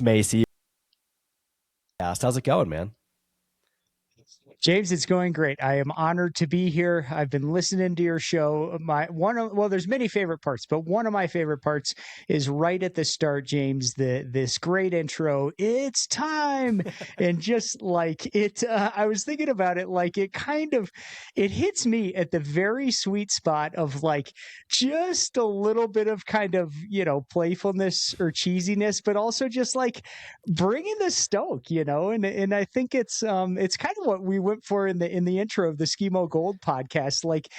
Macy. How's it going, man? James, it's going great. I am honored to be here. I've been listening to your show. There's many favorite parts, but one of my favorite parts is right at the start, James. This great intro. It's time, and just like it, I was thinking about it. Like it hits me at the very sweet spot of like just a little bit of kind of playfulness or cheesiness, but also just like bringing the stoke, and I think it's kind of what we went for in the intro of the Skimo Gold podcast, like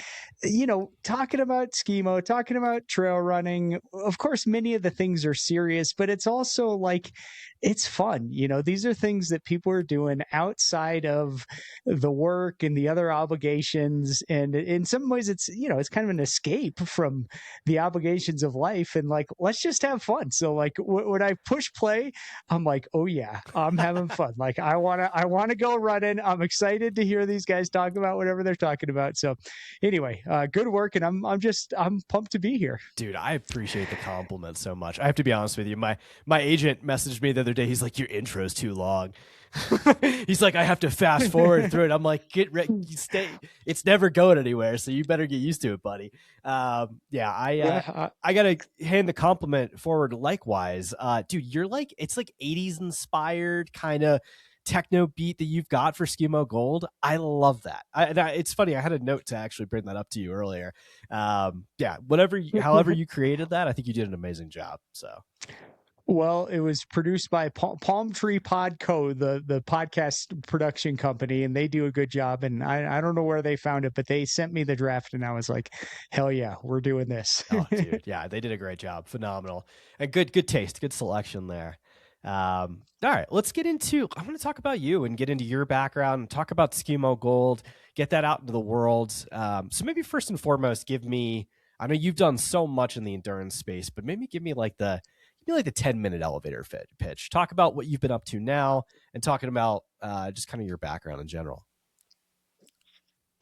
talking about skimo, talking about trail running. Of course, many of the things are serious, but it's also like it's fun. These are things that people are doing outside of the work and the other obligations, and in some ways it's kind of an escape from the obligations of life, and like let's just have fun. So like when I push play, I'm like, oh yeah, I'm having fun. Like I wanna go running. I'm excited to hear these guys talk about whatever they're talking about. So anyway, good work, and I'm pumped to be here. Dude, I appreciate the compliment so much. I have to be honest with you. My agent messaged me the other day. He's like, "Your intro's too long." He's like, "I have to fast forward through it." I'm like, "Get ready, stay. It's never going anywhere, so you better get used to it, buddy." Yeah, Yeah, I gotta hand the compliment forward. Likewise, dude, you're like it's like '80s inspired kind of techno beat that you've got for Skimo Gold. I love that. It's funny. I had a note to actually bring that up to you earlier. Yeah, however you created that, I think you did an amazing job. So well, it was produced by Palm Tree Pod Co, the podcast production company, and they do a good job. And I don't know where they found it, but they sent me the draft, and I was like, hell yeah, we're doing this. oh, dude, yeah, they did a great job. Phenomenal. And good taste, good selection there. All right, let's get into. I want to talk about you and get into your background and talk about Skimo Gold, get that out into the world. So maybe first and foremost, give me. I know you've done so much in the endurance space, but maybe give me like the 10-minute elevator pitch. Talk about what you've been up to now, and talking about just kind of your background in general.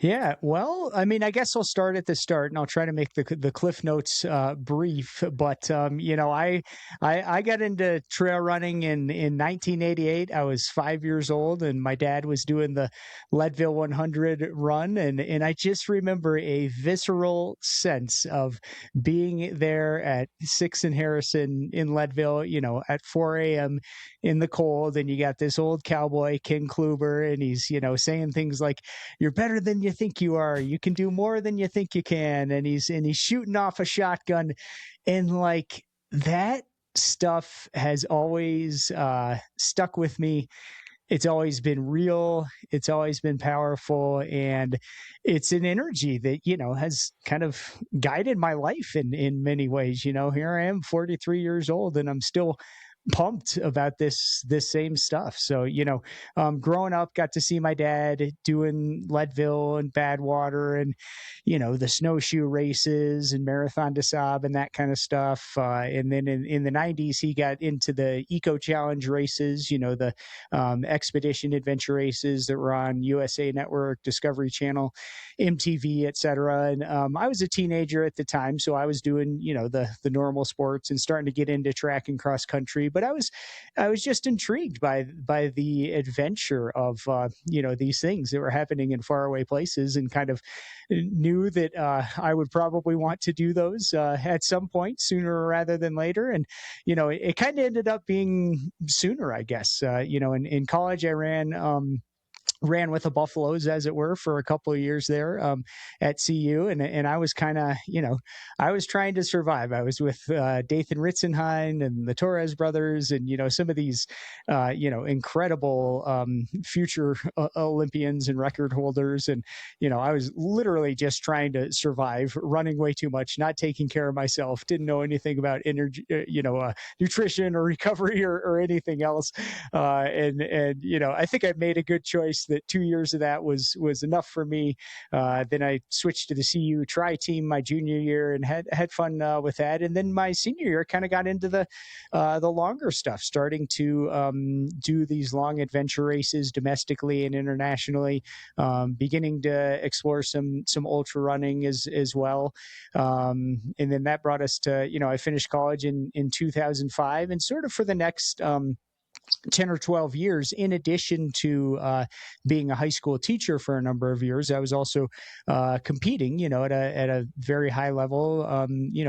Yeah, well, I mean, I guess I'll start at the start, and I'll try to make the cliff notes brief. But I got into trail running in 1988. I was 5 years old, and my dad was doing the Leadville 100 run, and I just remember a visceral sense of being there at Six and Harrison in Leadville, at 4 a.m. in the cold, and you got this old cowboy Ken Kluber, and he's saying things like, "You're better than you think you are. You can do more than you think you can." And he's shooting off a shotgun, and like that stuff has always stuck with me. It's always been real. It's always been powerful, and it's an energy that has kind of guided my life in many ways. Here I am, 43 years old, and I'm still pumped about this same stuff. So growing up, got to see my dad doing Leadville and Badwater, and the snowshoe races and Marathon des Sables and that kind of stuff. And then in the 90s, he got into the Eco Challenge races, the expedition adventure races that were on USA Network, Discovery Channel, MTV, etc. And I was a teenager at the time, so I was doing the normal sports and starting to get into track and cross country. But I was just intrigued by the adventure of these things that were happening in faraway places, and kind of knew that I would probably want to do those at some point, sooner rather than later. And it kind of ended up being sooner, I guess. In college, I ran with the Buffaloes, as it were, for a couple of years there at CU. And I was kind of, I was trying to survive. I was with Dathan Ritzenhein and the Torres brothers, and, some of these, incredible future Olympians and record holders. And, I was literally just trying to survive, running way too much, not taking care of myself, didn't know anything about energy, nutrition or recovery or anything else. And I think I made a good choice that 2 years of that was enough for me. Then I switched to the CU tri team my junior year and had fun with that. And then my senior year kind of got into the longer stuff, starting to do these long adventure races domestically and internationally, beginning to explore some ultra running as well. And then that brought us to, I finished college in 2005, and sort of for the next 10 or 12 years, in addition to being a high school teacher for a number of years, I was also competing, at a very high level,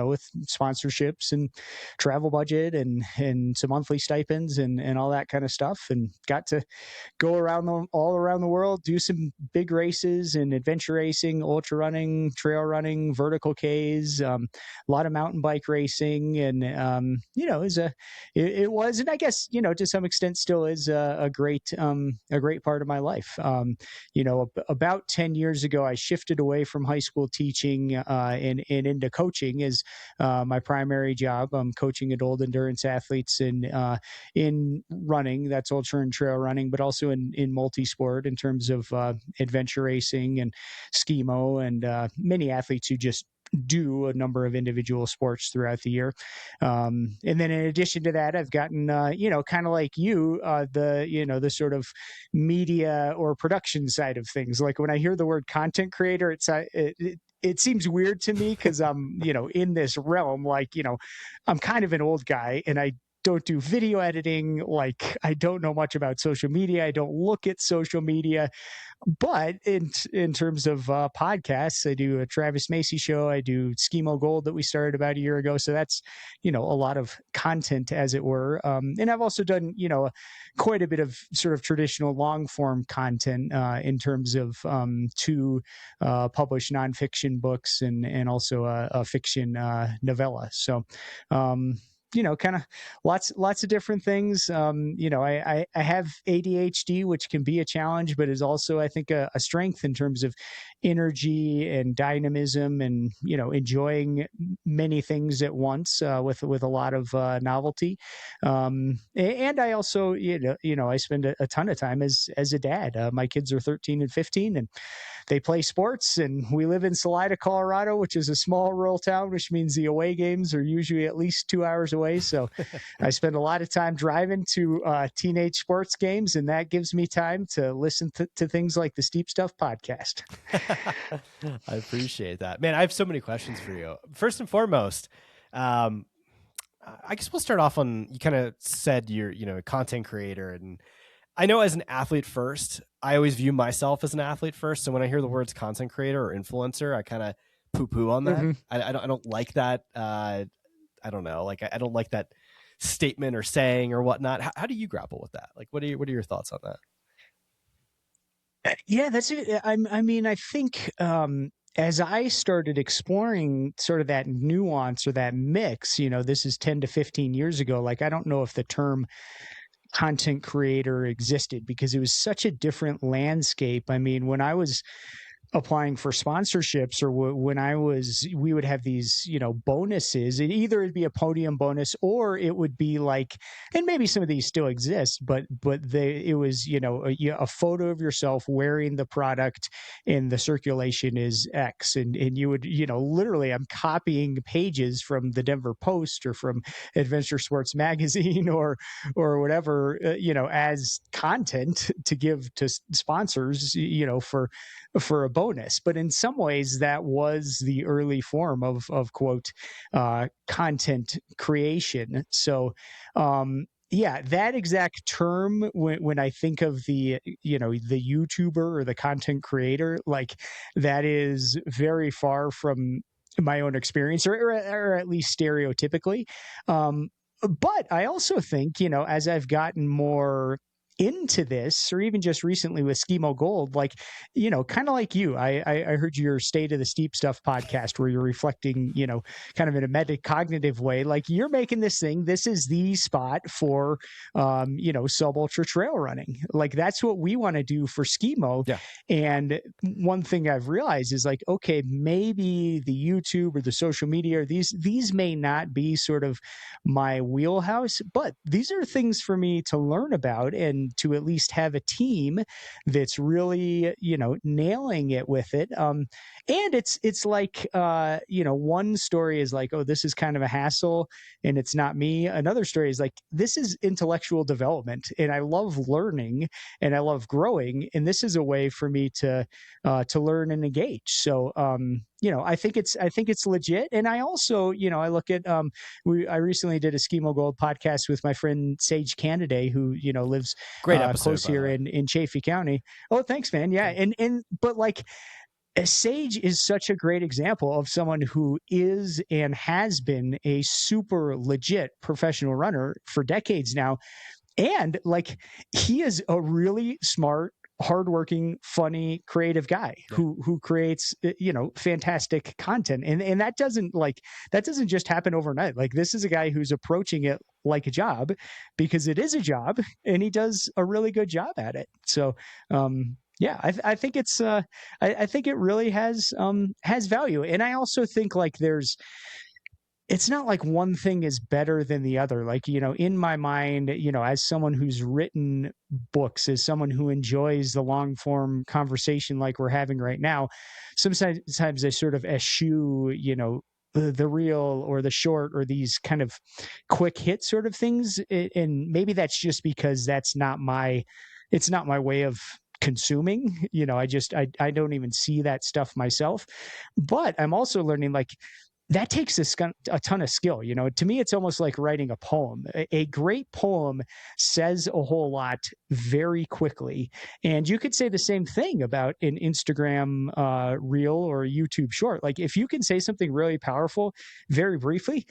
with sponsorships and travel budget and some monthly stipends and all that kind of stuff, and got to go all around the world, do some big races and adventure racing, ultra running, trail running, vertical Ks, a lot of mountain bike racing. And, it was, and I guess, to some extent still is a great part of my life. About 10 years ago, I shifted away from high school teaching and into coaching as my primary job. I'm coaching adult endurance athletes in running, that's ultra and trail running, but also in multi-sport in terms of adventure racing and schemo, and many athletes who just do a number of individual sports throughout the year. And then in addition to that, I've gotten, kind of like you, the sort of media or production side of things. Like when I hear the word content creator, it seems weird to me because I'm, in this realm, I'm kind of an old guy and I don't do video editing. Like I don't know much about social media. I don't look at social media. But in terms of podcasts, I do a Travis Macy show. I do Skimo Gold that we started about a year ago. So that's, a lot of content, as it were. And I've also done, quite a bit of sort of traditional long form content in terms of two published nonfiction books and also a fiction novella. So, kind of lots of different things. I have ADHD, which can be a challenge, but is also, I think, a strength in terms of energy and dynamism and, enjoying many things at once with a lot of novelty. And I also, I spend a ton of time as a dad. My kids are 13 and 15, and they play sports, and we live in Salida, Colorado, which is a small rural town, which means the away games are usually at least 2 hours away. So I spend a lot of time driving to teenage sports games, and that gives me time to listen to things like the Steep Stuff podcast. I appreciate that, man. I have so many questions for you. First and foremost, I guess we'll start off on, you kind of said you're, a content creator, and I know as an athlete first, I always view myself as an athlete first. So when I hear the words content creator or influencer, I kind of poo-poo on that. Mm-hmm. I don't like that. I don't know. Like, I don't like that statement or saying or whatnot. How do you grapple with that? Like, what are your thoughts on that? Yeah, that's it. I think, as I started exploring sort of that nuance or that mix, this is 10 to 15 years ago. Like, I don't know if the term content creator existed because it was such a different landscape. I mean, when I was applying for sponsorships, or we would have these, bonuses. It'd be a podium bonus, or it would be like, and maybe some of these still exist, but it was, a photo of yourself wearing the product and the circulation is X. And you would, literally, I'm copying pages from the Denver Post or from Adventure Sports Magazine or whatever, as content to give to sponsors, for a bonus. But in some ways, that was the early form of quote content creation. So that exact term, when I think of the YouTuber or the content creator, like, that is very far from my own experience, or at least stereotypically. But I also think, as I've gotten more into this, or even just recently with Skimo Gold, like, kind of like you, I heard your State of the Steep Stuff podcast where you're reflecting, kind of in a metacognitive way, like, you're making this thing, this is the spot for, sub ultra trail running. Like, that's what we want to do for Skimo. Yeah. And one thing I've realized is, like, okay, maybe the YouTube or the social media, or these may not be sort of my wheelhouse, but these are things for me to learn about. And to at least have a team that's really, nailing it with it. And it's like, one story is like, oh, this is kind of a hassle and it's not me. Another story is like, this is intellectual development and I love learning and I love growing. And this is a way for me to learn and engage. So, I think it's legit. And I also, I look at, I recently did a Skimo Gold podcast with my friend Sage Canaday, who, lives Great episode, close here in Chaffee County. Oh, thanks, man. Yeah. But like, Sage is such a great example of someone who is and has been a super legit professional runner for decades now. And like, he is a really smart, hardworking, funny, creative guy who creates, fantastic content. And that doesn't just happen overnight. Like, this is a guy who's approaching it like a job because it is a job and he does a really good job at it. So, yeah, I think it's I think it really has value. And I also think like it's not like one thing is better than the other. Like, in my mind, as someone who's written books, as someone who enjoys the long form conversation like we're having right now, sometimes I sort of eschew, the real or the short or these kind of quick hit sort of things. And maybe that's just because it's not my way of consuming. I don't even see that stuff myself. But I'm also learning like that takes a ton of skill. To me, it's almost like writing a poem. A great poem says a whole lot very quickly. And you could say the same thing about an Instagram reel or a YouTube short. Like, if you can say something really powerful very briefly,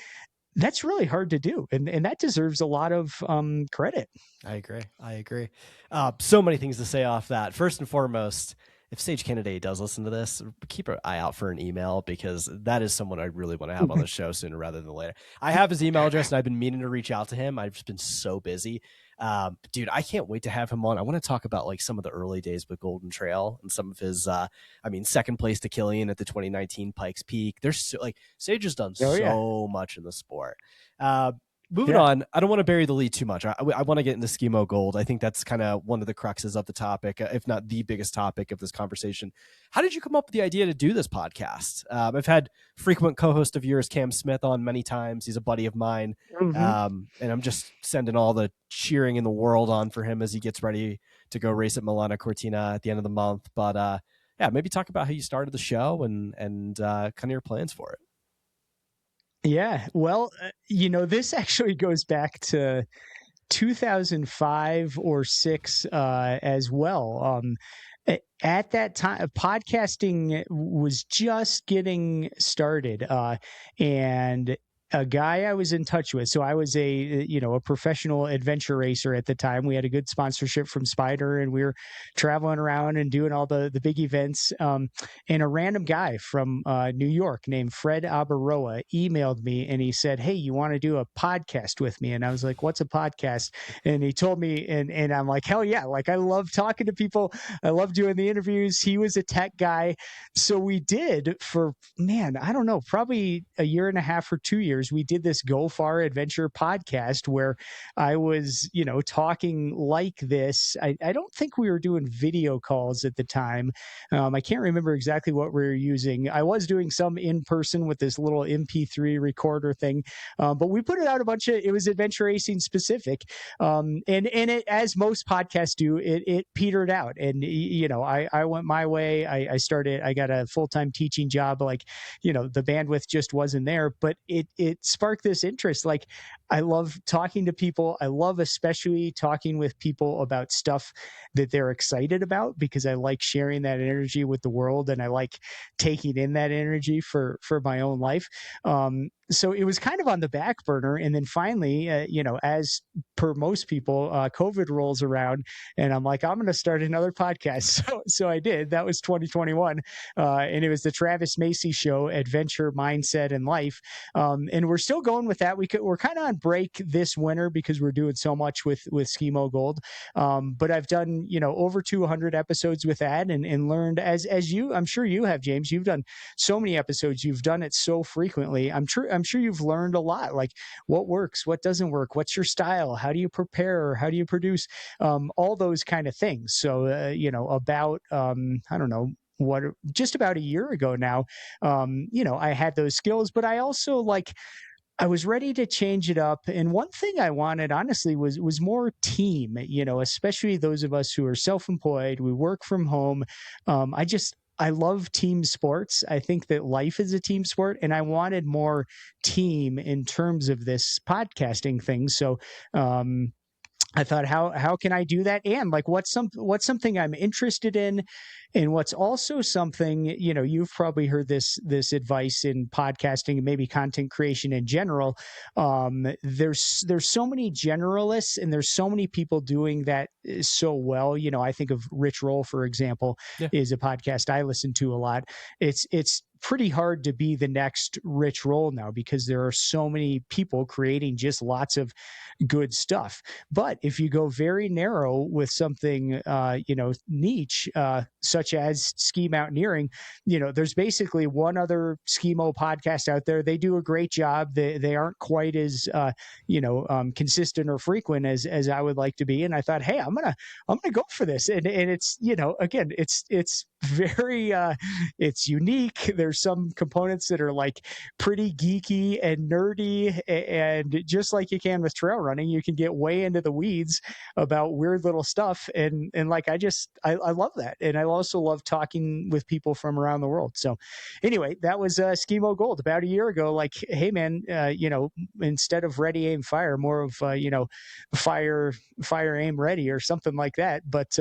that's really hard to do. And that deserves a lot of credit. I agree. So many things to say off that. First and foremost, if Sage Kennedy does listen to this, keep an eye out for an email, because that is someone I really want to have on the show sooner rather than later. I have his email address and I've been meaning to reach out to him. I've just been so busy. Dude, I can't wait to have him on. I want to talk about like some of the early days with Golden Trail and some of his, second place to Killian at the 2019 Pikes Peak. There's Sage has done much in the sport. Moving on, I don't want to bury the lead too much. I want to get into Skimo Gold. I think that's kind of one of the cruxes of the topic, if not the biggest topic of this conversation. How did you come up with the idea to do this podcast? I've had frequent co-host of yours, Cam Smith, on many times. He's a buddy of mine. And I'm just sending all the cheering in the world on for him as he gets ready to go race at Milano Cortina at the end of the month. But maybe talk about how you started the show and kind of your plans for it. Yeah, well, this actually goes back to 2005 or 6 as well. At that time, podcasting was just getting started, and a guy I was in touch with. So I was a professional adventure racer at the time. We had a good sponsorship from Spider, and we were traveling around and doing all the big events. And a random guy from New York named Fred Abaroa emailed me and he said, "Hey, you want to do a podcast with me?" And I was like, "What's a podcast?" And he told me, and I'm like, "Hell yeah." Like, I love talking to people. I love doing the interviews. He was a tech guy. So we did for, I don't know, probably a year and a half or 2 years. We did this Go Far Adventure podcast where I was, talking like this. I don't think we were doing video calls at the time. I can't remember exactly what we were using. I was doing some in person with this little MP3 recorder thing, but we put it out it was adventure racing specific. And it, as most podcasts do, it petered out. And, I went my way. I got a full-time teaching job. Like, the bandwidth just wasn't there, but it sparked this interest. Like, I love talking to people. I love especially talking with people about stuff that they're excited about, because I like sharing that energy with the world and I like taking in that energy for my own life. So it was kind of on the back burner. And then finally, as per most people, COVID rolls around and I'm like, I'm going to start another podcast. So I did. That was 2021. And it was the Travis Macy Show, Adventure, Mindset, and Life. And we're still going with that. We're kind of on break this winter because we're doing so much with Skimo Gold. But I've done, over 200 episodes with that, and learned as you, I'm sure you have, James, you've done so many episodes, you've done it so frequently. I'm sure you've learned a lot, like what works, what doesn't work, what's your style, how do you prepare, how do you produce, all those kind of things. So, about, I don't know, what, just about a year ago now, I had those skills, but I also, like, I was ready to change it up. And one thing I wanted, honestly, was more team, especially those of us who are self-employed, we work from home. I love team sports. I think that life is a team sport, and I wanted more team in terms of this podcasting thing. So, I thought, how can I do that? And, like, what's something I'm interested in, and what's also something, you've probably heard this advice in podcasting and maybe content creation in general. There's so many generalists, and there's so many people doing that so well. I think of Rich Roll, for example, Yeah. is a podcast I listen to a lot. It's pretty hard to be the next Rich Roll now, because there are so many people creating just lots of good stuff. But if you go very narrow with something, niche, such as ski mountaineering, there's basically one other skimo podcast out there. They do a great job. They aren't quite as, consistent or frequent as I would like to be. And I thought, hey, I'm gonna go for this. And it's, again, it's very, it's unique. There's some components that are, like, pretty geeky and nerdy, and just like you can with trail running, you can get way into the weeds about weird little stuff. And like, I love that. And I also love talking with people from around the world. So anyway, that was Skimo Gold about a year ago. Like, hey man, instead of ready, aim, fire, more of, fire, aim, ready, or something like that. But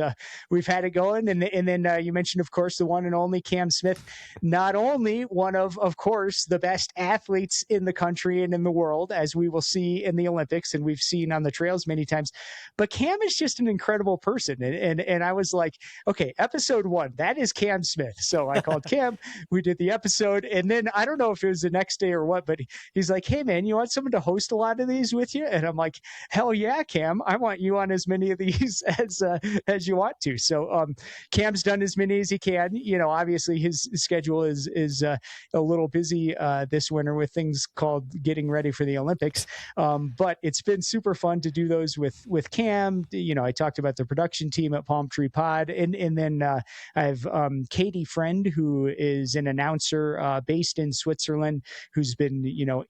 we've had it going. And then you mentioned, of course, the one and only Cam Smith, not only one of course, the best athletes in the country and in the world, as we will see in the Olympics, and we've seen on the trails many times, but Cam is just an incredible person. And I was like, okay, episode 1, that is Cam Smith. So I called Cam, we did the episode, and then I don't know if it was the next day or what, but he's like, hey man, you want someone to host a lot of these with you? And I'm like, hell yeah, Cam, I want you on as many of these as you want to. So Cam's done as many as he can. Obviously his schedule is a little busy this winter with things called getting ready for the Olympics. But it's been super fun to do those with Cam. I talked about the production team at Palm Tree Pod, and then I have Katie Friend, who is an announcer based in Switzerland, who's been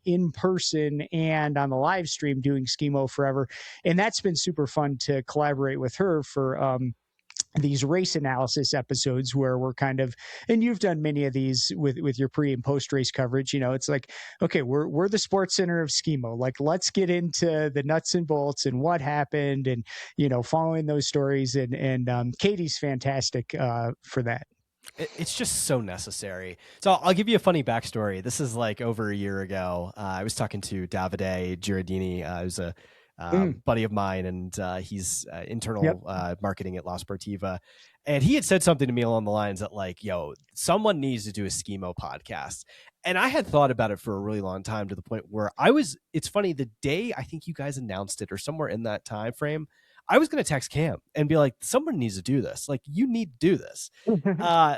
in person and on the live stream doing Skimo forever, and that's been super fun to collaborate with her for these race analysis episodes, where we're kind of, and you've done many of these with your pre and post race coverage, it's like, okay, we're the SportsCenter of Skimo. Like, let's get into the nuts and bolts and what happened, and, following those stories. And Katie's fantastic for that. It's just so necessary. So I'll give you a funny backstory. This is like over a year ago. I was talking to Davide Giardini, who's a buddy of mine, and he's internal marketing at La Sportiva. And he had said something to me along the lines that, like, yo, someone needs to do a Skimo podcast. And I had thought about it for a really long time, to the point where it's funny, the day I think you guys announced it, or somewhere in that time frame, I was going to text Cam and be like, someone needs to do this. Like, you need to do this.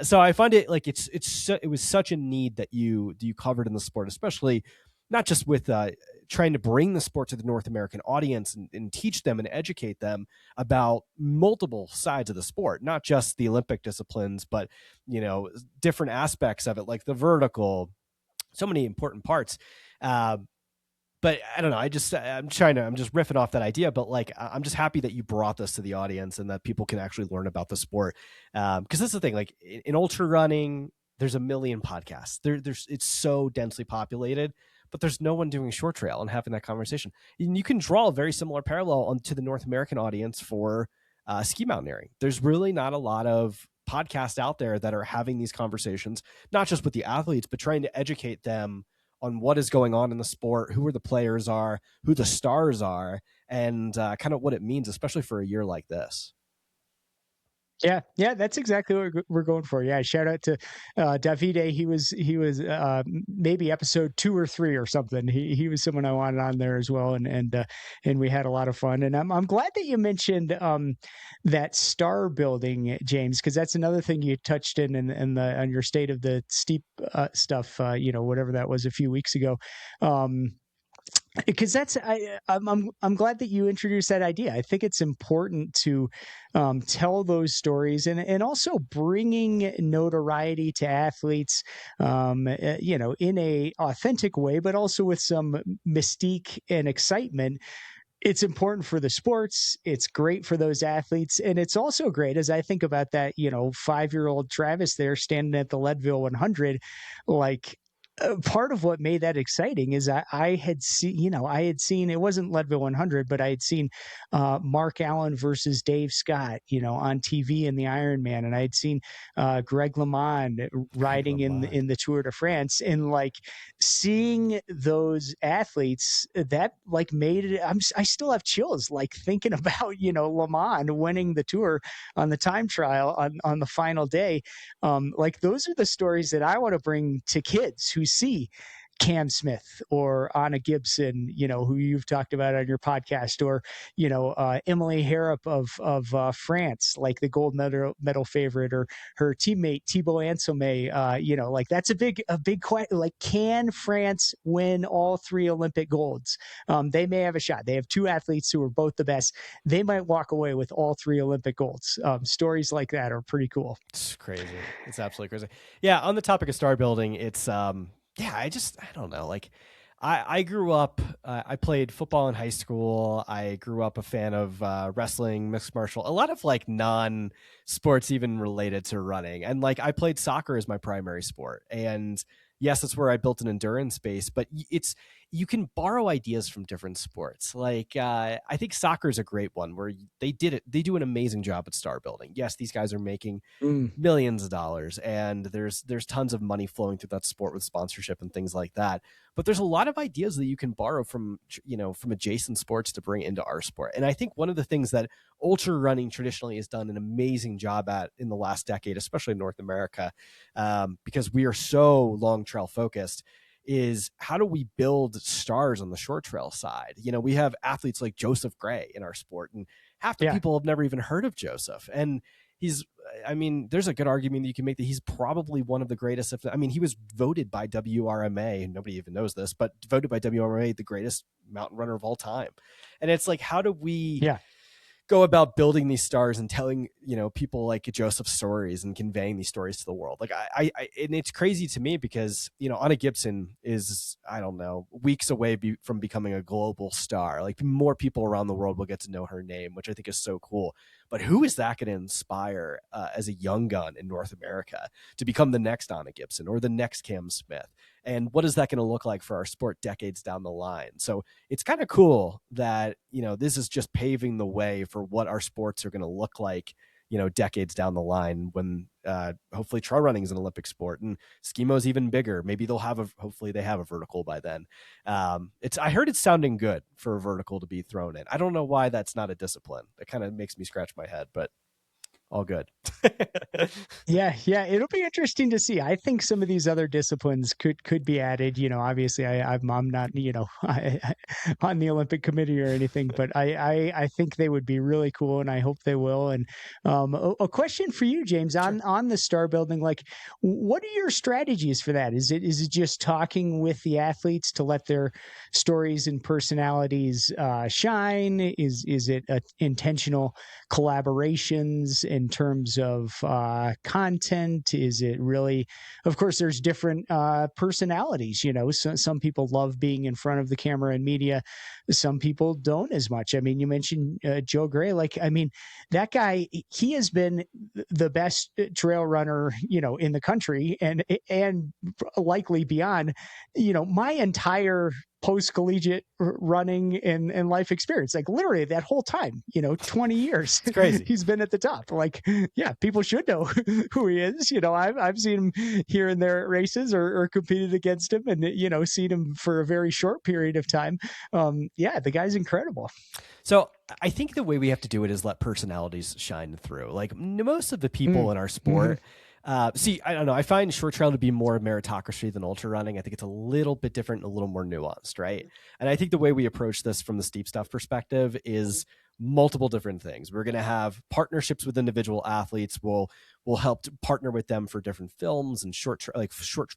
So I find it, like, it was such a need that you covered in the sport, especially not just with trying to bring the sport to the North American audience, and teach them and educate them about multiple sides of the sport, not just the Olympic disciplines, but, different aspects of it, like the vertical, so many important parts. But I don't know. I'm just riffing off that idea, but, like, I'm just happy that you brought this to the audience, and that people can actually learn about the sport. Cause that's the thing, like, in ultra running, there's a million podcasts it's so densely populated, but there's no one doing short trail and having that conversation. And you can draw a very similar parallel to the North American audience for ski mountaineering. There's really not a lot of podcasts out there that are having these conversations, not just with the athletes, but trying to educate them on what is going on in the sport, who the players are, who the stars are, and kind of what it means, especially for a year like this. Yeah, that's exactly what we're going for. Yeah, shout out to Davide. He was maybe episode 2 or 3 or something. He was someone I wanted on there as well, and we had a lot of fun. And I'm glad that you mentioned that star building, James, because that's another thing you touched in the on your state of the steep stuff. Whatever that was a few weeks ago. Because I'm glad that you introduced that idea. I think it's important to tell those stories and also bringing notoriety to athletes, in a authentic way, but also with some mystique and excitement. It's important for the sports. It's great for those athletes. And it's also great as I think about that, 5-year-old Travis there standing at the Leadville 100, like, part of what made that exciting is I had seen, it wasn't Leadville 100, but I had seen Mark Allen versus Dave Scott, on TV in the Ironman, and I had seen Greg LeMond Greg riding LeMond. in the Tour de France, and like seeing those athletes that like made it. I still have chills like thinking about LeMond winning the Tour on the time trial on the final day. Like those are the stories that I want to bring to kids who see Cam Smith or Anna Gibson, who you've talked about on your podcast, or Emily Harrop of France, like the gold medal favorite, or her teammate Thibaut Anselme. Like that's a big question. Like, can France win all 3 Olympic golds? They may have a shot. They have 2 athletes who are both the best. They might walk away with all 3 Olympic golds. Stories like that are pretty cool. It's crazy. It's absolutely crazy. Yeah. On the topic of star building, it's yeah. I don't know. Like, I grew up. I played football in high school. I grew up a fan of wrestling, mixed martial, a lot of like non-sports even related to running, and like I played soccer as my primary sport. And yes, that's where I built an endurance base. But it's you can borrow ideas from different sports. Like I think soccer is a great one where they did it. They do an amazing job at star building. Yes, these guys are making Mm. millions of dollars, and there's tons of money flowing through that sport with sponsorship and things like that. But there's a lot of ideas that you can borrow from from adjacent sports to bring into our sport. And I think one of the things that ultra running traditionally has done an amazing job at in the last decade, especially in North America, because we are so long trail focused, is how do we build stars on the short trail side? We have athletes like Joseph Gray in our sport, and half the Yeah. people have never even heard of Joseph. And there's a good argument that you can make that he's probably one of the greatest. He was voted by WRMA, nobody even knows this, but voted by WRMA the greatest mountain runner of all time. And it's like, how do we Yeah. go about building these stars and telling people like Joseph stories and conveying these stories to the world? Like I and it's crazy to me because Anna Gibson is, I don't know, weeks away from becoming a global star. Like more people around the world will get to know her name, which I think is so cool. But who is that going to inspire as a young gun in North America to become the next Anna Gibson or the next Cam Smith? And what is that going to look like for our sport decades down the line? So it's kind of cool that, this is just paving the way for what our sports are going to look like, decades down the line when hopefully trail running is an Olympic sport and skimo is even bigger. Maybe hopefully they have a vertical by then. I heard it's sounding good for a vertical to be thrown in. I don't know why that's not a discipline. It kind of makes me scratch my head, but all good. Yeah, it'll be interesting to see. I think some of these other disciplines could be added. Obviously, I'm not on the Olympic committee or anything, but I think they would be really cool, and I hope they will. And a question for you, James, Sure. on the star building, like, what are your strategies for that? Is it just talking with the athletes to let their stories and personalities shine? Is it intentional collaborations in terms of content? Is it really, of course, there's different personalities, some people love being in front of the camera and media. Some people don't as much. You mentioned Joe Gray. Like, that guy, he has been the best trail runner, in the country and likely beyond, my entire post-collegiate running and life experience, like literally that whole time, 20 years. It's crazy. He's been at the top. Like, yeah, people should know who he is. I've seen him here and there at races or competed against him and, seen him for a very short period of time. Yeah, the guy's incredible. So I think the way we have to do it is let personalities shine through. Like most of the people Mm. in our Hmm. sport, see, I don't know. I find short trail to be more meritocracy than ultra running. I think it's a little bit different, and a little more nuanced, right? And I think the way we approach this from the steep stuff perspective is multiple different things. We're going to have partnerships with individual athletes. We'll help to partner with them for different films and short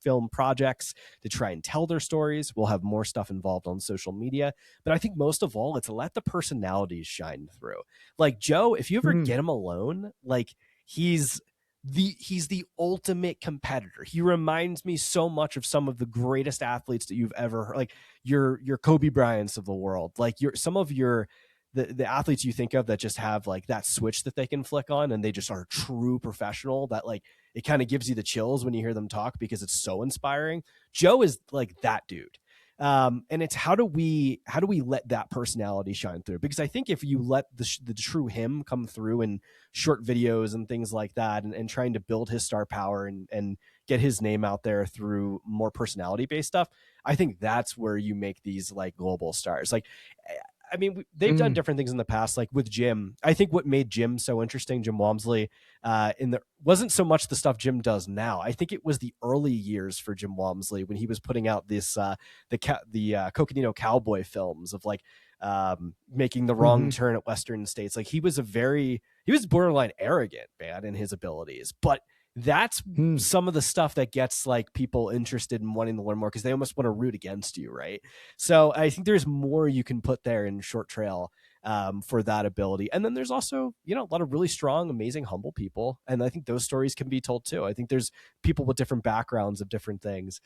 film projects to try and tell their stories. We'll have more stuff involved on social media. But I think most of all, it's let the personalities shine through. Like Joe, if you ever Mm. get him alone, like he's the ultimate competitor. He reminds me so much of some of the greatest athletes that you've ever heard, like your Kobe Bryants of the world, like some of your the athletes you think of that just have like that switch that they can flick on and they just are a true professional, that like it kind of gives you the chills when you hear them talk because it's so inspiring. Joe is like that dude. And it's how do we let that personality shine through? Because I think if you let the true him come through in short videos and things like that, and trying to build his star power and get his name out there through more personality based stuff, I think that's where you make these like global stars. Like, I mean, they've done Mm. different things in the past, like with Jim. I think what made Jim so interesting, Jim Walmsley, in the wasn't so much the stuff Jim does now. I think it was the early years for Jim Walmsley when he was putting out this the Coconino Cowboy films of like making the wrong Hmm. turn at Western States. Like he was borderline arrogant, man, in his abilities, but that's Mm. some of the stuff that gets like people interested in wanting to learn more because they almost want to root against you, right? So I think there's more you can put there in short trail for that ability. And then there's also, a lot of really strong, amazing, humble people. And I think those stories can be told too. I think there's people with different backgrounds of different things.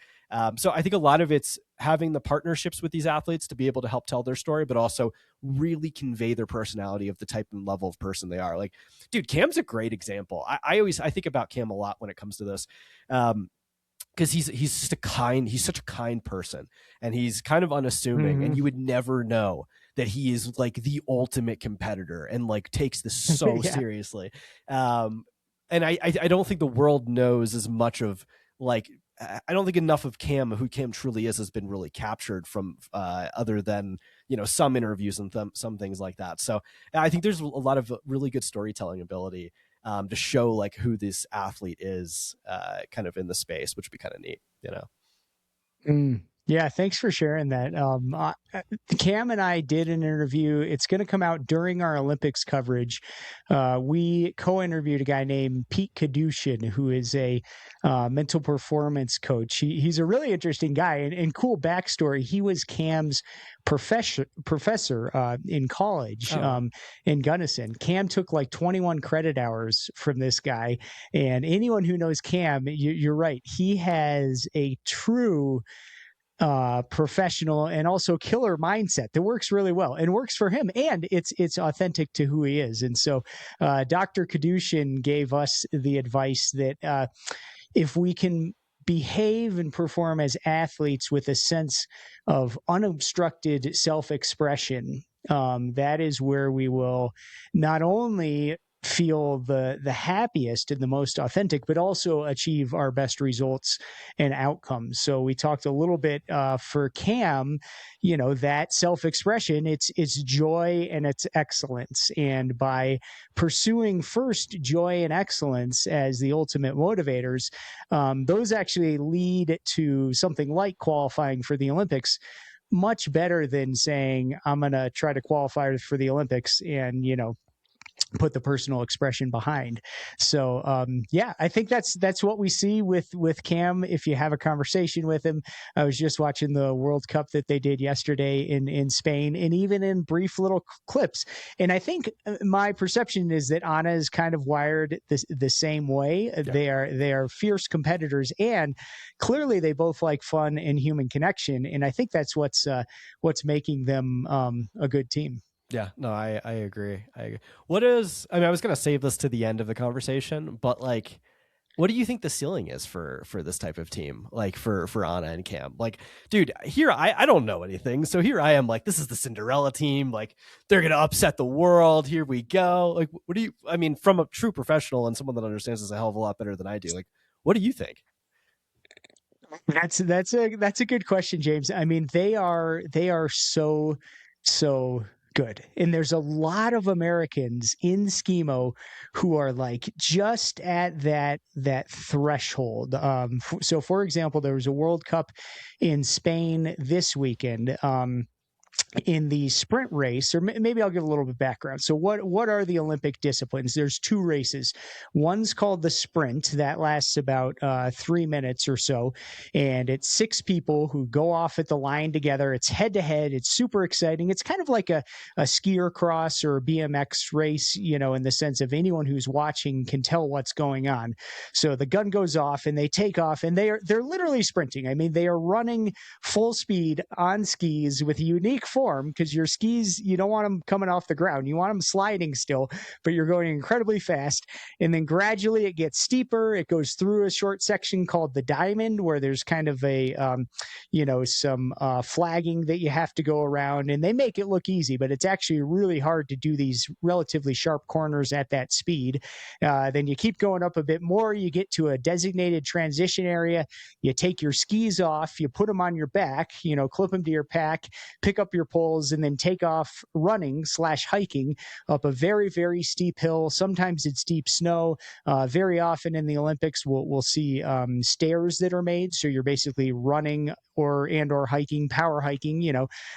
So I think a lot of it's having the partnerships with these athletes to be able to help tell their story, but also really convey their personality of the type and level of person they are. Like, dude, Cam's a great example. I think about Cam a lot when it comes to this. Because he's such a kind person, and he's kind of unassuming, Hmm. and you would never know that he is like the ultimate competitor and like takes this so Yeah. seriously. And I don't think the world knows as much of like, I don't think enough of Cam, who Cam truly is, has been really captured from other than some interviews and some things like that. So I think there's a lot of really good storytelling ability to show like who this athlete is kind of in the space, which would be kind of neat. Mm. Yeah, thanks for sharing that. Cam and I did an interview. It's going to come out during our Olympics coverage. We co-interviewed a guy named Pete Kadushin, who is a mental performance coach. He's a really interesting guy and cool backstory. He was Cam's professor in college Oh, wow. in Gunnison. Cam took like 21 credit hours from this guy. And anyone who knows Cam, you're right. He has a true professional and also killer mindset that works really well and works for him, and it's authentic to who he is. And so Dr. Kadushin gave us the advice that if we can behave and perform as athletes with a sense of unobstructed self-expression, that is where we will not only feel the happiest and the most authentic, but also achieve our best results and outcomes. So we talked a little bit for Cam, that self-expression, it's joy and it's excellence. And by pursuing first joy and excellence as the ultimate motivators, those actually lead to something like qualifying for the Olympics much better than saying, I'm going to try to qualify for the Olympics and, put the personal expression behind. So yeah, I think that's what we see with Cam. If you have a conversation with him, I was just watching the World Cup that they did yesterday in Spain, and even in brief little clips. And I think my perception is that Anna is kind of wired the same way. Yeah. They are fierce competitors, and clearly they both like fun and human connection. And I think that's what's making them a good team. Yeah, no, I agree. I agree. I was going to save this to the end of the conversation, but like, what do you think the ceiling is for this type of team? Like for Anna and Cam? Like, dude, here I don't know anything. So here I am like, this is the Cinderella team. Like they're going to upset the world. Here we go. Like, I mean, from a true professional and someone that understands this a hell of a lot better than I do. Like, what do you think? That's a good question, James. I mean, they are so Good. And there's a lot of Americans in Skimo who are like just at that threshold. So, for example, there was a World Cup in Spain this weekend. In the sprint race, or maybe I'll give a little bit of background. So what are the Olympic disciplines? There's two races. One's called the sprint that lasts about 3 minutes or so, and it's 6 people who go off at the line together. It's head to head. It's super exciting. It's kind of like a skier cross or a BMX race, in the sense of anyone who's watching can tell what's going on. So the gun goes off and they take off, and they're literally sprinting. I mean, they are running full speed on skis with a unique form, because your skis, you don't want them coming off the ground. You want them sliding still, but you're going incredibly fast. And then gradually it gets steeper. It goes through a short section called the diamond, where there's kind of a, some flagging that you have to go around. And they make it look easy, but it's actually really hard to do these relatively sharp corners at that speed. Then you keep going up a bit more. You get to a designated transition area. You take your skis off. You put them on your back, clip them to your pack, pick up your poles, and then take off running/hiking up a very, very steep hill. Sometimes it's deep snow. Very often in the Olympics, we'll see stairs that are made. So you're basically running or hiking, power hiking.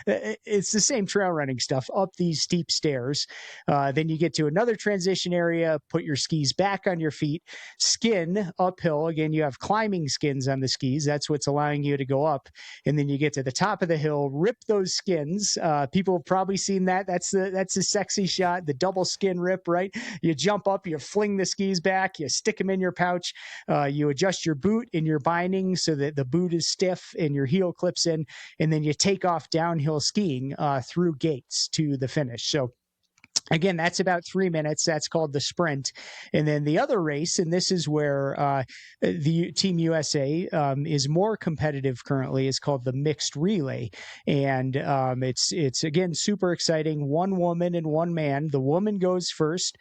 It's the same trail running stuff up these steep stairs. Then you get to another transition area, put your skis back on your feet, skin uphill. Again, you have climbing skins on the skis. That's what's allowing you to go up. And then you get to the top of the hill, rip those skins. People have probably seen that. That's a sexy shot, the double skin rip, right? You jump up, you fling the skis back, you stick them in your pouch, you adjust your boot and your binding so that the boot is stiff and your heel clips in, and then you take off downhill skiing through gates to the finish. So again, that's about 3 minutes. That's called the sprint. And then the other race, and this is where the Team USA is more competitive currently, is called the mixed relay. And it's again, super exciting. One woman and one man. The woman goes first.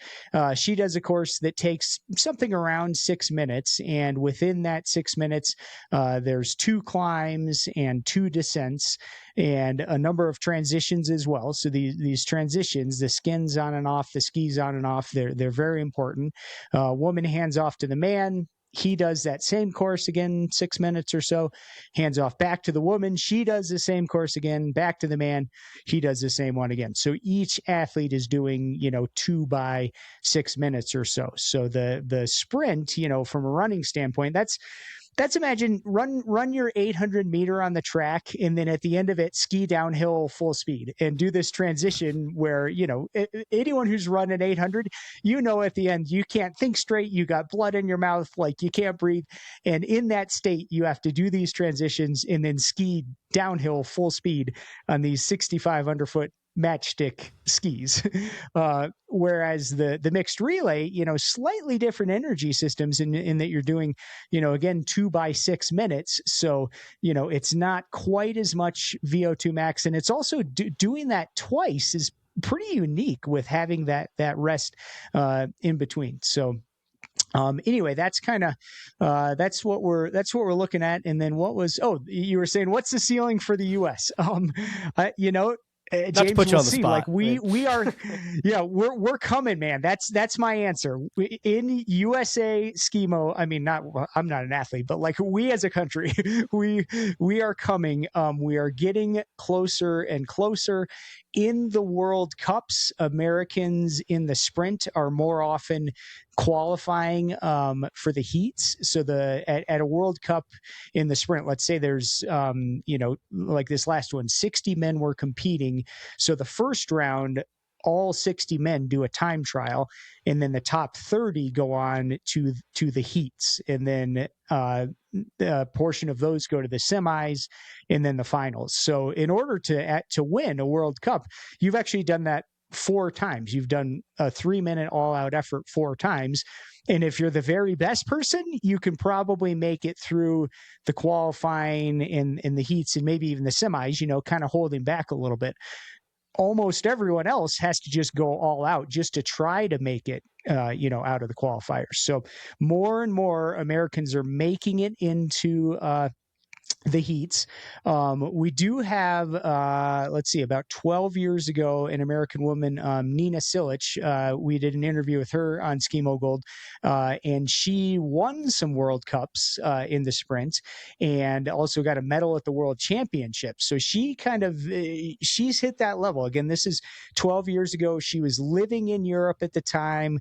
She does a course that takes something around 6 minutes. And within that 6 minutes, there's 2 climbs and 2 descents, and a number of transitions as well. So these transitions, the skins on and off, the skis on and off, they're very important. Woman hands off to the man. He does that same course again, 6 minutes or so, hands off back to the woman. She does the same course again, back to the man. He does the same one again. So each athlete is doing, 2 by 6 minutes or so. So the sprint, from a running standpoint, that's imagine run your 800 meter on the track, and then at the end of it, ski downhill full speed and do this transition where, anyone who's run an 800, at the end, you can't think straight. You got blood in your mouth, like you can't breathe. And in that state, you have to do these transitions and then ski downhill full speed on these 65 underfoot matchstick skis. Whereas the mixed relay, slightly different energy systems in that you're doing, again, 2 by 6 minutes. So, it's not quite as much VO2 max. And it's also doing that twice is pretty unique with having that rest in between. So anyway, that's kind of that's what we're looking at. And then you were saying, what's the ceiling for the US? Not James, to put you on the see. spot. Like we are, yeah, we're coming, man. That's my answer. In USA Skimo, I mean, I'm not an athlete, but like we as a country, we are coming. We are getting closer and closer. In the World Cups, Americans in the sprint are more often qualifying for the heats. So at a World Cup in the sprint, let's say there's like this last one, 60 men were competing. So the first round, all 60 men do a time trial, and then the top 30 go on to the heats, and then a portion of those go to the semis and then the finals. So in order to win a World Cup, you've actually done that 4 times. You've done a 3-minute all-out effort 4 times. And if you're the very best person, you can probably make it through the qualifying in the heats and maybe even the semis, kind of holding back a little bit. Almost everyone else has to just go all out just to try to make it, out of the qualifiers. So more and more Americans are making it into the heats. We do have, let's see, about 12 years ago, an American woman, Nina Silic. We did an interview with her on Skimo Gold, and she won some World Cups in the sprint, and also got a medal at the World Championships. So she kind of she's hit that level again. This is 12 years ago. She was living in Europe at the time.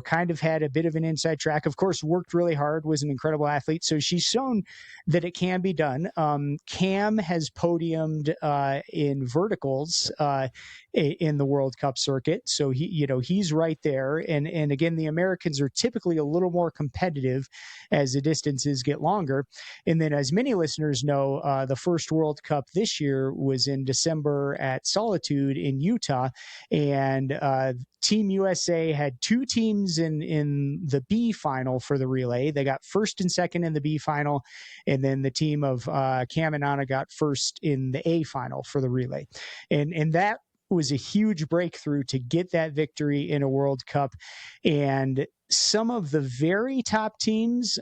Kind of had a bit of an inside track. Of course, worked really hard. Was an incredible athlete. So she's shown that it can be done. Cam has podiumed in verticals in the World Cup circuit, so he's right there. And again, the Americans are typically a little more competitive as the distances get longer. And then, as many listeners know, the first World Cup this year was in December at Solitude in Utah, and Team USA had two teams in the B final for the relay. They got first and second in the B final, and then the team of Cam and Anna got first in the A final for the relay. And that was a huge breakthrough to get that victory in a World Cup. And some of the very top teams,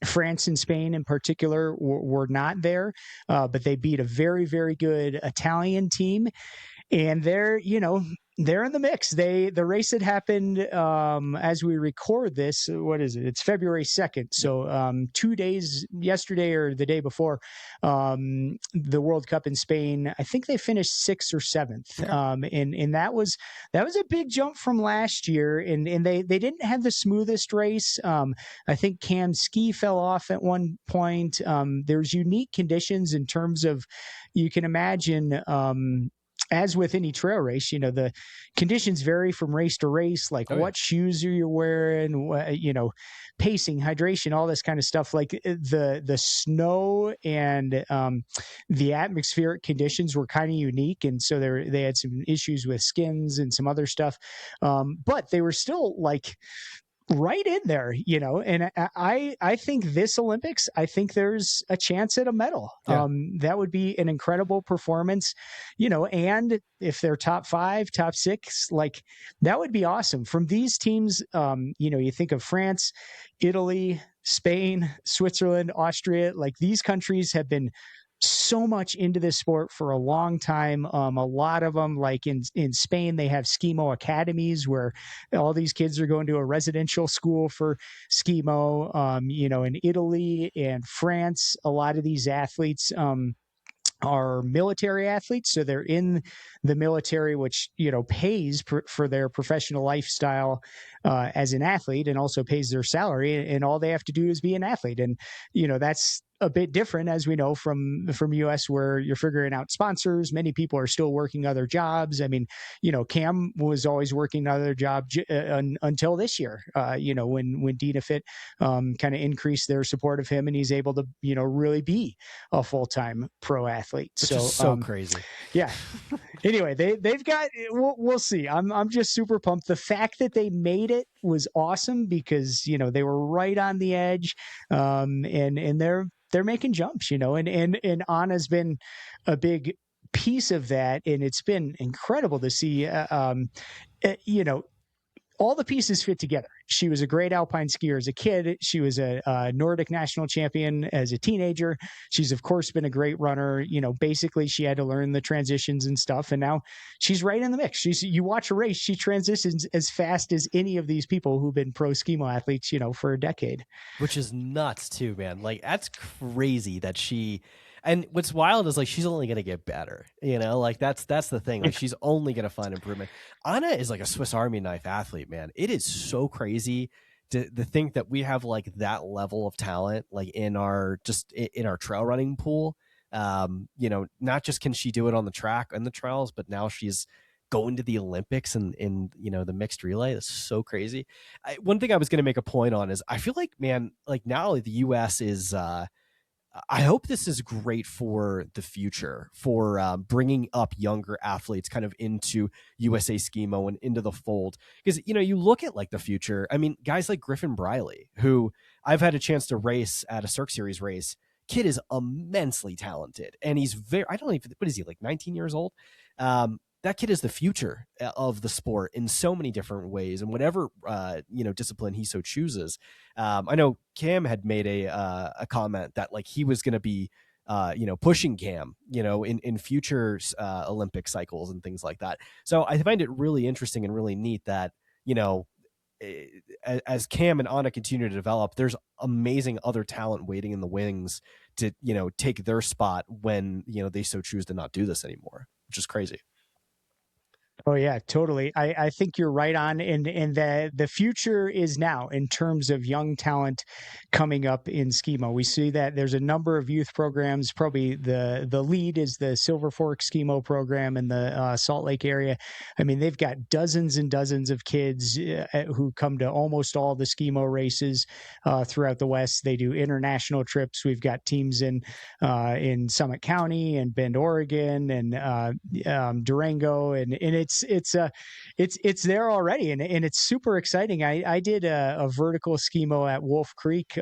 France and Spain in particular, were not there, but they beat a very, very good Italian team. And they're in the mix. The race had happened as we record this. What is it? It's February 2nd. So 2 days, yesterday or the day before, the World Cup in Spain. I think they finished 6th or 7th. Okay. And that was a big jump from last year. And they didn't have the smoothest race. I think Cam's ski fell off at one point. There's unique conditions in terms of, you can imagine, as with any trail race, the conditions vary from race to race, like what shoes are you wearing, pacing, hydration, all this kind of stuff. Like the snow and the atmospheric conditions were kind of unique. And so they had some issues with skins and some other stuff. But they were still like right in there, and I think this Olympics, I think there's a chance at a medal. That would be an incredible performance, and if they're top 5, top 6, like that would be awesome from these teams. You think of France, Italy, Spain, Switzerland, Austria, like these countries have been so much into this sport for a long time. A lot of them, like in Spain, they have Skimo academies where all these kids are going to a residential school for Skimo. In Italy and France, a lot of these athletes are military athletes, so they're in the military, which pays for their professional lifestyle as an athlete, and also pays their salary, and all they have to do is be an athlete. And that's a bit different, as we know, from US, where you're figuring out sponsors. Many people are still working other jobs. I mean, Cam was always working another job until this year, when Dina Fit kind of increased their support of him, and he's able to really be a full-time pro athlete. Which is so crazy. Yeah. Anyway, they've got, we'll see. I'm just super pumped. The fact that they made it was awesome, because they were right on the edge, and they're making jumps, and Anna's been a big piece of that, and it's been incredible to see all the pieces fit together. She was a great alpine skier as a kid. She was a Nordic national champion as a teenager. She's, of course, been a great runner. Basically, she had to learn the transitions and stuff, and now she's right in the mix. You watch a race, she transitions as fast as any of these people who've been pro Skimo athletes, for a decade. Which is nuts too, man. Like, that's crazy that she... And what's wild is, like, she's only going to get better, like that's the thing. Like, she's only going to find improvement. Anna is like a Swiss Army knife athlete, man. It is so crazy to think that we have like that level of talent, like in our trail running pool. Not just can she do it on the track and the trails, but now she's going to the Olympics and in the mixed relay. That's so crazy. One thing I was going to make a point on is, I feel like, man, like now the US is, I hope this is great for the future, for bringing up younger athletes kind of into USA Skimo and into the fold. Because, you look at like the future. I mean, guys like Griffin Briley, who I've had a chance to race at a Cirque Series race. Kid is immensely talented, and he's I don't even, what is he, like 19 years old? that kid is the future of the sport in so many different ways, and whatever discipline he so chooses. I know Cam had made a comment that like he was going to be pushing Cam, in future Olympic cycles and things like that. So I find it really interesting and really neat that, as Cam and Anna continue to develop, there's amazing other talent waiting in the wings to, take their spot when, they so choose to not do this anymore, which is crazy. Oh yeah, totally. I think you're right on, and the future is now in terms of young talent coming up in Skimo. We see that there's a number of youth programs. Probably the lead is the Silver Fork Skimo program in the Salt Lake area. I mean, they've got dozens and dozens of kids who come to almost all the Skimo races throughout the West. They do international trips. We've got teams in Summit County and Bend, Oregon, and Durango, and it's there already, and it's super exciting. I did a vertical skimo at Wolf Creek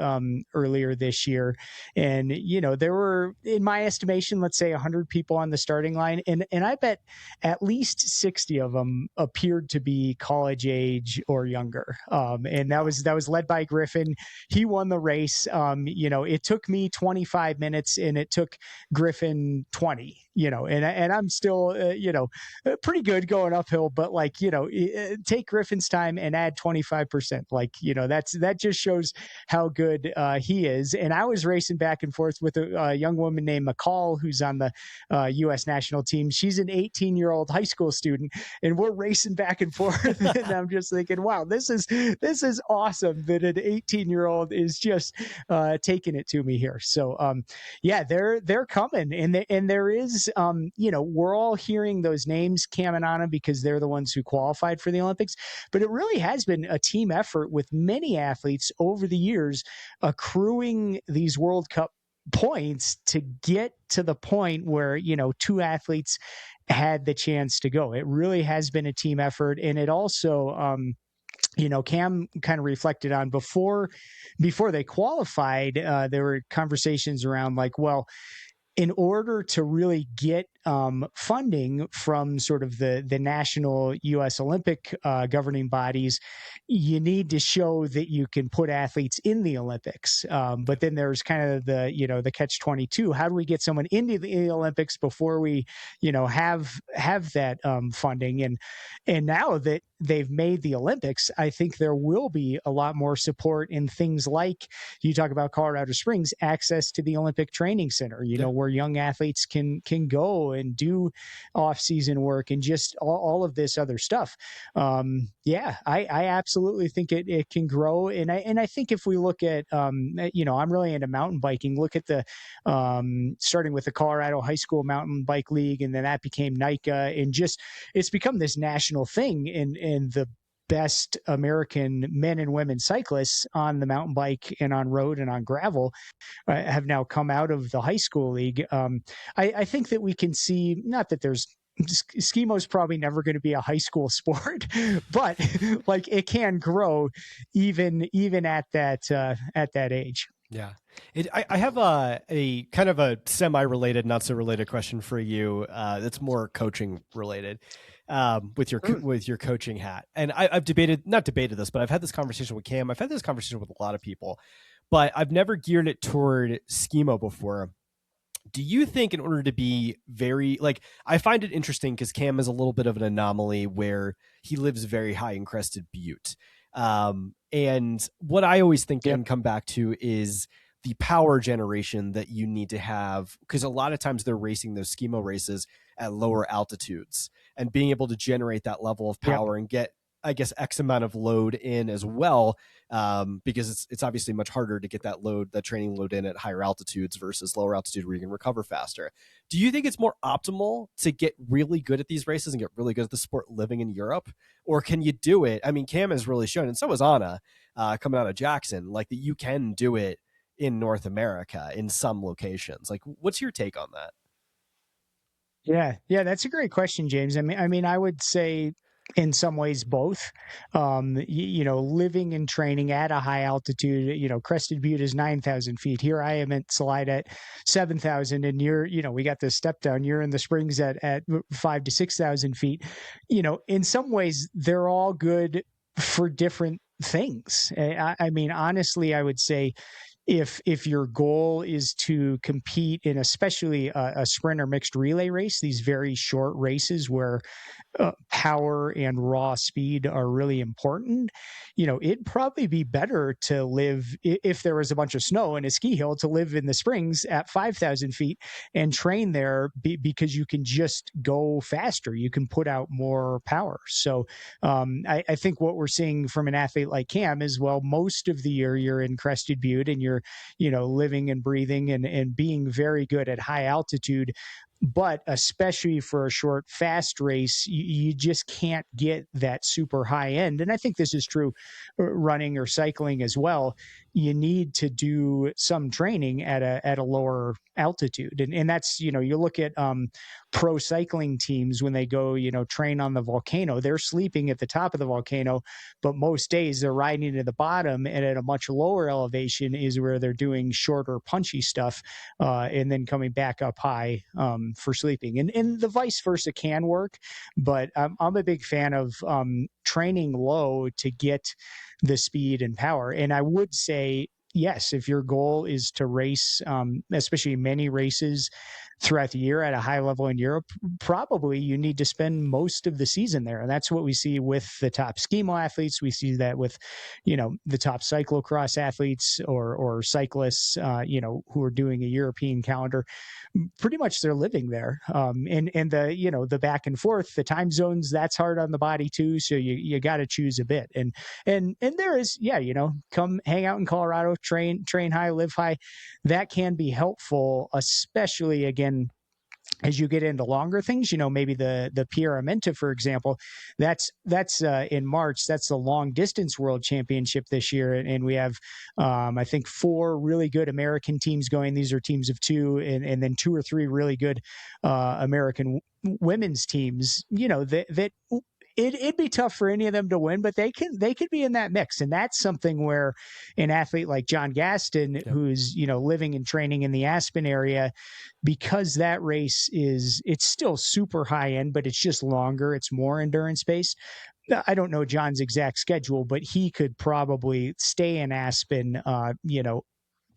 earlier this year, and there were, in my estimation, let's say 100 people on the starting line, and I bet at least 60 of them appeared to be college age or younger. And that was led by Griffin. He won the race. It took me 25 minutes, and it took Griffin 20. And I'm still pretty good going uphill, but take Griffin's time and add 25%. That just shows how good he is. And I was racing back and forth with a young woman named McCall, who's on the U.S. national team. She's an 18-year-old high school student, and we're racing back and forth. And I'm just thinking, wow, this is awesome that an 18-year-old is just taking it to me here. So yeah, they're coming, and there is we're all hearing those names, Cam and Anna, because they're the ones who qualified for the Olympics. But it really has been a team effort with many athletes over the years accruing these World Cup points to get to the point where, two athletes had the chance to go. It really has been a team effort. And it also, Cam kind of reflected on before they qualified, there were conversations around in order to really get funding from sort of the national U.S. Olympic governing bodies, you need to show that you can put athletes in the Olympics. But then there's kind of the catch-22. How do we get someone into the Olympics before we, have that funding? And now that they've made the Olympics, I think there will be a lot more support in things like, you talk about Colorado Springs, access to the Olympic Training Center, where young athletes can go and do off-season work and just all of this other stuff. I absolutely think it can grow. And I think if we look at, I'm really into mountain biking, look at the, starting with the Colorado High School Mountain Bike League, and then that became NICA, and just, it's become this national thing, and the best American men and women cyclists on the mountain bike and on road and on gravel have now come out of the high school league. I think that we can see, not that there's, skimo is probably never going to be a high school sport, but it can grow even at that age. Yeah. I have a kind of a semi-related, not so related question for you. That's more coaching related, with your coaching hat. And I've not debated this, but I've had this conversation with Cam. I've had this conversation with a lot of people, but I've never geared it toward skimo before. Do you think in order to be I find it interesting because Cam is a little bit of an anomaly where he lives very high in Crested Butte. And what I always think and come back to is the power generation that you need to have, because a lot of times they're racing those skimo races at lower altitudes, and being able to generate that level of power and get, I guess, X amount of load in as well. Because it's obviously much harder to get that training load in at higher altitudes versus lower altitude where you can recover faster. Do you think it's more optimal to get really good at these races and get really good at the sport living in Europe? Or can you do it? I mean, Cam has really shown, and so has Anna, coming out of Jackson, that you can do it in North America in some locations. What's your take on that? Yeah, that's a great question, James. I mean, I would say in some ways both. Living and training at a high altitude, Crested Butte is 9,000 feet. Here I am at Salida at 7,000, and we got this step down. You're in the Springs at 5 to 6,000 feet. In some ways they're all good for different things. I mean, honestly, I would say if your goal is to compete in especially a sprint or mixed relay race, these very short races where power and raw speed are really important, it'd probably be better to live, if there was a bunch of snow and a ski hill, to live in the Springs at 5,000 feet and train there because you can just go faster. You can put out more power. So I think what we're seeing from an athlete like Cam is, well, most of the year you're in Crested Butte and you're, living and breathing and being very good at high altitude. But especially for a short, fast race, you just can't get that super high end. And I think this is true running or cycling as well. You need to do some training at a lower altitude. And that's, you look at pro cycling teams when they go, train on the volcano, they're sleeping at the top of the volcano, but most days they're riding to the bottom, and at a much lower elevation is where they're doing shorter, punchy stuff, and then coming back up high for sleeping. And the vice versa can work, but I'm a big fan of training low to get the speed and power. And I would say, yes, if your goal is to race, especially many races throughout the year at a high level in Europe, probably you need to spend most of the season there. And that's what we see with the top Skimo athletes. We see that with, the top cyclocross athletes or cyclists, who are doing a European calendar. Pretty much they're living there. And the back and forth, the time zones, that's hard on the body too. So you got to choose a bit. And there is, come hang out in Colorado, train high, live high. That can be helpful, especially again, as you get into longer things, maybe the Pierre Armenta, for example, that's in March. That's the long distance world championship this year. And we have, I think, 4 really good American teams going. These are teams of 2, and then 2 or 3 really good American women's teams, that it'd be tough for any of them to win, but they could be in that mix. And that's something where an athlete like John Gaston, who's, living and training in the Aspen area, because that race it's still super high end, but it's just longer. It's more endurance based. I don't know John's exact schedule, but he could probably stay in Aspen,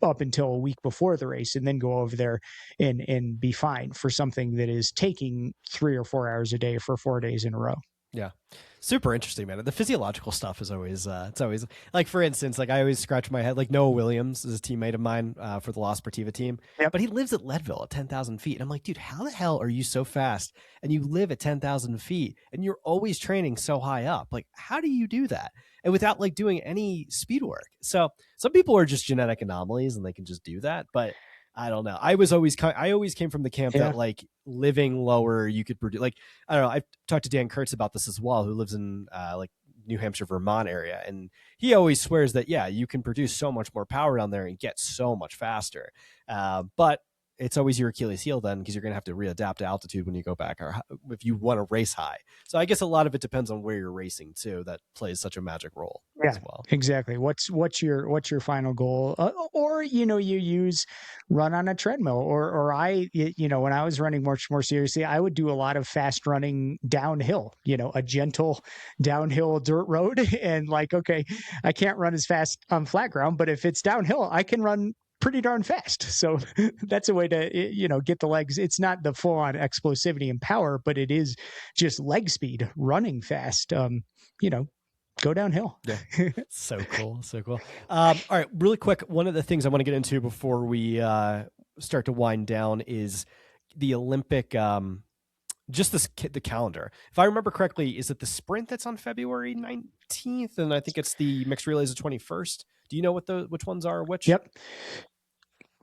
up until a week before the race and then go over there and be fine for something that is taking 3 or 4 hours a day for 4 days in a row. Yeah. Super interesting, man. The physiological stuff is always, it's always like, for instance, like I always scratch my head, like Noah Williams is a teammate of mine for the La Sportiva team, but he lives at Leadville at 10,000 feet. And I'm like, dude, how the hell are you so fast? And you live at 10,000 feet and you're always training so high up. Like, how do you do that? And without like doing any speed work. So some people are just genetic anomalies and they can just do that. But I don't know. I always came from the camp that like living lower, you could produce, like, I don't know. I've talked to Dan Kurtz about this as well, who lives in like New Hampshire, Vermont area. And he always swears that, yeah, you can produce so much more power down there and get so much faster. But it's always your Achilles heel then, because you're going to have to readapt to altitude when you go back, or if you want to race high. So I guess a lot of it depends on where you're racing too. That plays such a magic role as well. Exactly. What's your final goal? Or, you use run on a treadmill, or I, when I was running much more seriously, I would do a lot of fast running downhill, a gentle downhill dirt road. And like, okay, I can't run as fast on flat ground, but if it's downhill, I can run pretty darn fast. So that's a way to, get the legs. It's not the full on explosivity and power, but it is just leg speed running fast. Go downhill. Yeah. So cool. So cool. All right. Really quick. One of the things I want to get into before we start to wind down is the Olympic, just the calendar. If I remember correctly, is it the sprint that's on February 19th? And I think it's the mixed relays the 21st. Do you know which ones are which? Yep.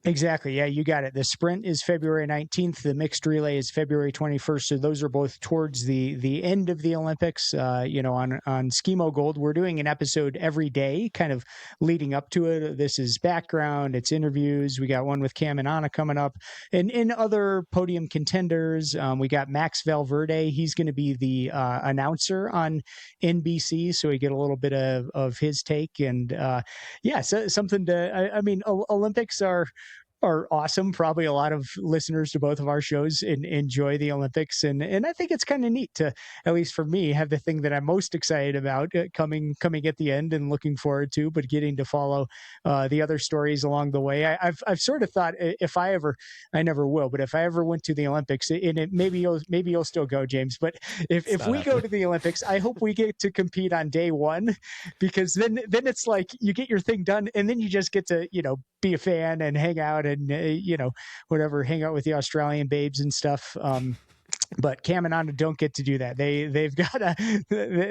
Exactly. Yeah, you got it. The sprint is February 19th. The mixed relay is February 21st. So those are both towards the end of the Olympics. On Skimo Gold, we're doing an episode every day, kind of leading up to it. This is background. It's interviews. We got one with Cam and Anna coming up, and in other podium contenders, we got Max Valverde. He's going to be the announcer on NBC, so we get a little bit of his take. And so something to. Olympics are awesome. Probably a lot of listeners to both of our shows enjoy the Olympics, and I think it's kind of neat to, at least for me, have the thing that I'm most excited about coming at the end and looking forward to, but getting to follow the other stories along the way. I've sort of thought if I never will, but if I ever went to the Olympics, and maybe you'll still go, James, but if we go to the Olympics, I hope we get to compete on day one, because then it's like you get your thing done, and then you just get to be a fan and hang out and hang out with the Australian babes and stuff. But Cam and Anna don't get to do that.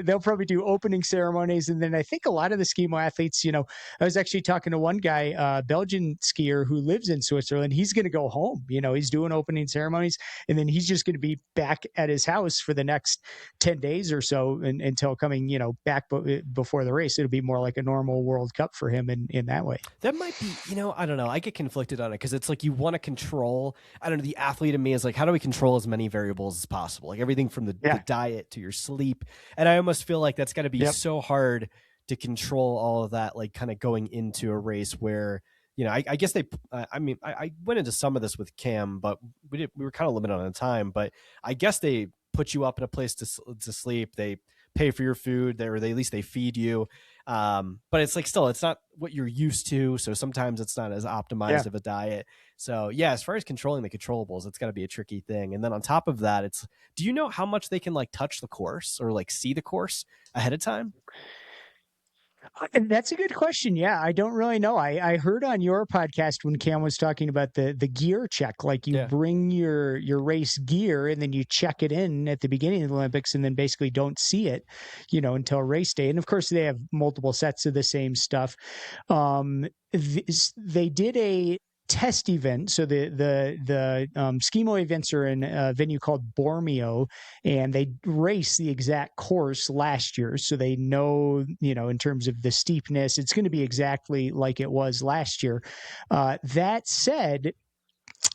They'll probably do opening ceremonies. And then I think a lot of the Skimo athletes, I was actually talking to one guy, Belgian skier who lives in Switzerland. He's going to go home, he's doing opening ceremonies, and then he's just going to be back at his house for the next 10 days or so until coming, back before the race. It'll be more like a normal World Cup for him in that way. That might be, I don't know. I get conflicted on it because it's like you want to control. I don't know. The athlete in me is like, how do we control as many variables as possible? Like everything from the diet to your sleep. And I almost feel like that's got to be so hard to control all of that, like kind of going into a race where, I guess I went into some of this with Cam, but we were kind of limited on the time. But I guess they put you up in a place to sleep. They pay for your food there, or at least they feed you. But it's like, still, it's not what you're used to. So sometimes it's not as optimized of a diet. So as far as controlling the controllables, it's got to be a tricky thing. And then on top of that, do you know how much they can like touch the course or like see the course ahead of time? That's a good question. Yeah, I don't really know. I heard on your podcast when Cam was talking about the gear check, like you bring your race gear and then you check it in at the beginning of the Olympics and then basically don't see it, until race day. And of course they have multiple sets of the same stuff. They did a test event. So the Skimo events are in a venue called Bormio, and they race the exact course last year. So they know, in terms of the steepness, it's going to be exactly like it was last year. That said,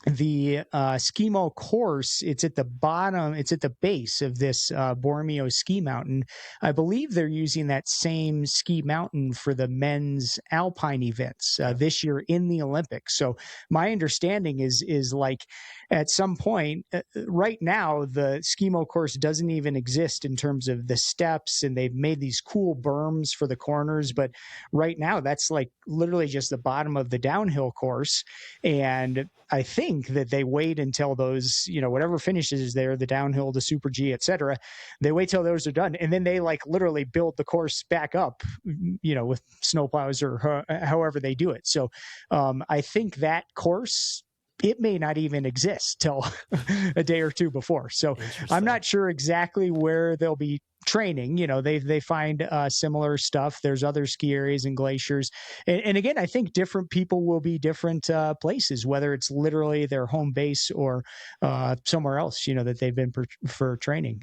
the Skimo course, it's at the bottom, it's at the base of this Bormio ski mountain. I believe they're using that same ski mountain for the men's alpine events this year in the Olympics. So my understanding is like at some point right now, the Skimo course doesn't even exist in terms of the steps, and they've made these cool berms for the corners. But right now that's like literally just the bottom of the downhill course. And I think that they wait until those, whatever finishes there, the downhill, the Super G, et cetera, they wait till those are done. And then they like literally build the course back up, with snowplows or however they do it. So I think that course, it may not even exist till a day or two before. So I'm not sure exactly where they'll be training. They find similar stuff. There's other ski areas and glaciers. And again, I think different people will be different places, whether it's literally their home base or somewhere else, that they've been for training.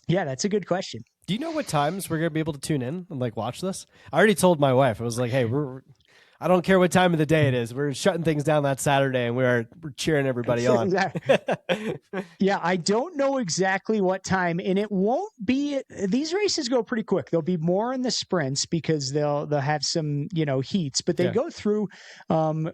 That's a good question. Do you know what times we're going to be able to tune in and like watch this? I already told my wife, I was like, hey, I don't care what time of the day it is. We're shutting things down that Saturday, and we're cheering everybody on. Yeah, I don't know exactly what time, and it won't be. These races go pretty quick. There'll be more in the sprints because they'll have some heats, but they go through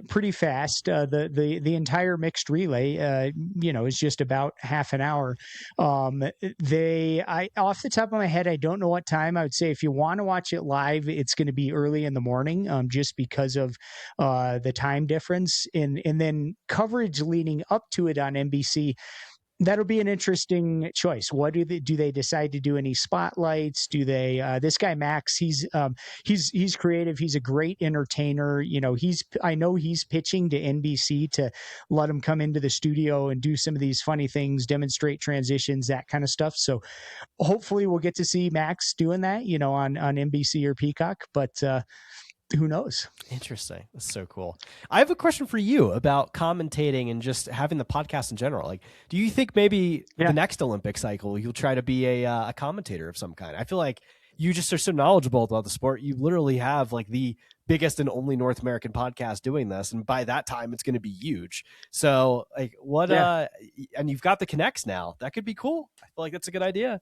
pretty fast. The entire mixed relay, is just about half an hour. Off the top of my head, I don't know what time. I would say if you want to watch it live, it's going to be early in the morning, just because of the time difference, and then coverage leading up to it on NBC. That'll be an interesting choice. What do they decide to do? Any spotlights? Do they? This guy Max, he's creative. He's a great entertainer. I know he's pitching to NBC to let him come into the studio and do some of these funny things, demonstrate transitions, that kind of stuff. So hopefully we'll get to see Max doing that, on NBC or Peacock. But who knows? Interesting. That's so cool. I have a question for you about commentating and just having the podcast in general. Like, do you think maybe the Yeah. next Olympic cycle you'll try to be a commentator of some kind? I feel like you just are so knowledgeable about the sport. You literally have like the biggest and only North American podcast doing this, and by that time, it's going to be huge. So, like, what? Yeah. And you've got the connects now. That could be cool. I feel like that's a good idea.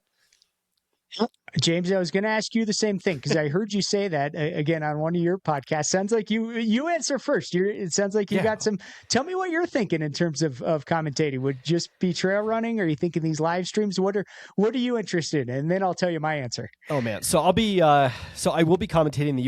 James, I was going to ask you the same thing because I heard you say that again on one of your podcasts. Sounds like you answer first. It sounds like you got some. Tell me what you're thinking in terms of commentating. Would just be trail running? Or are you thinking these live streams? What are you interested in? And then I'll tell you my answer. Oh man, so I'll be so I will be commentating the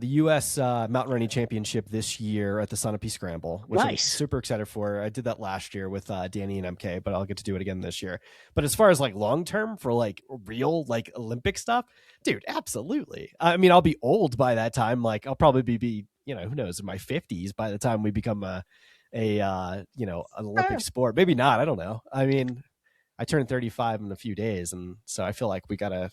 U.S. Mountain Running Championship this year at the Sunapee Scramble, which I'm super excited for. I did that last year with Danny and MK, but I'll get to do it again this year. But as far as like long term for like real like Olympic stuff, dude, absolutely. I mean, I'll be old by that time. Like I'll probably be who knows, in my 50s by the time we become an Olympic sport. Maybe not. I don't know. I mean, I turn 35 in a few days, and so I feel like we gotta.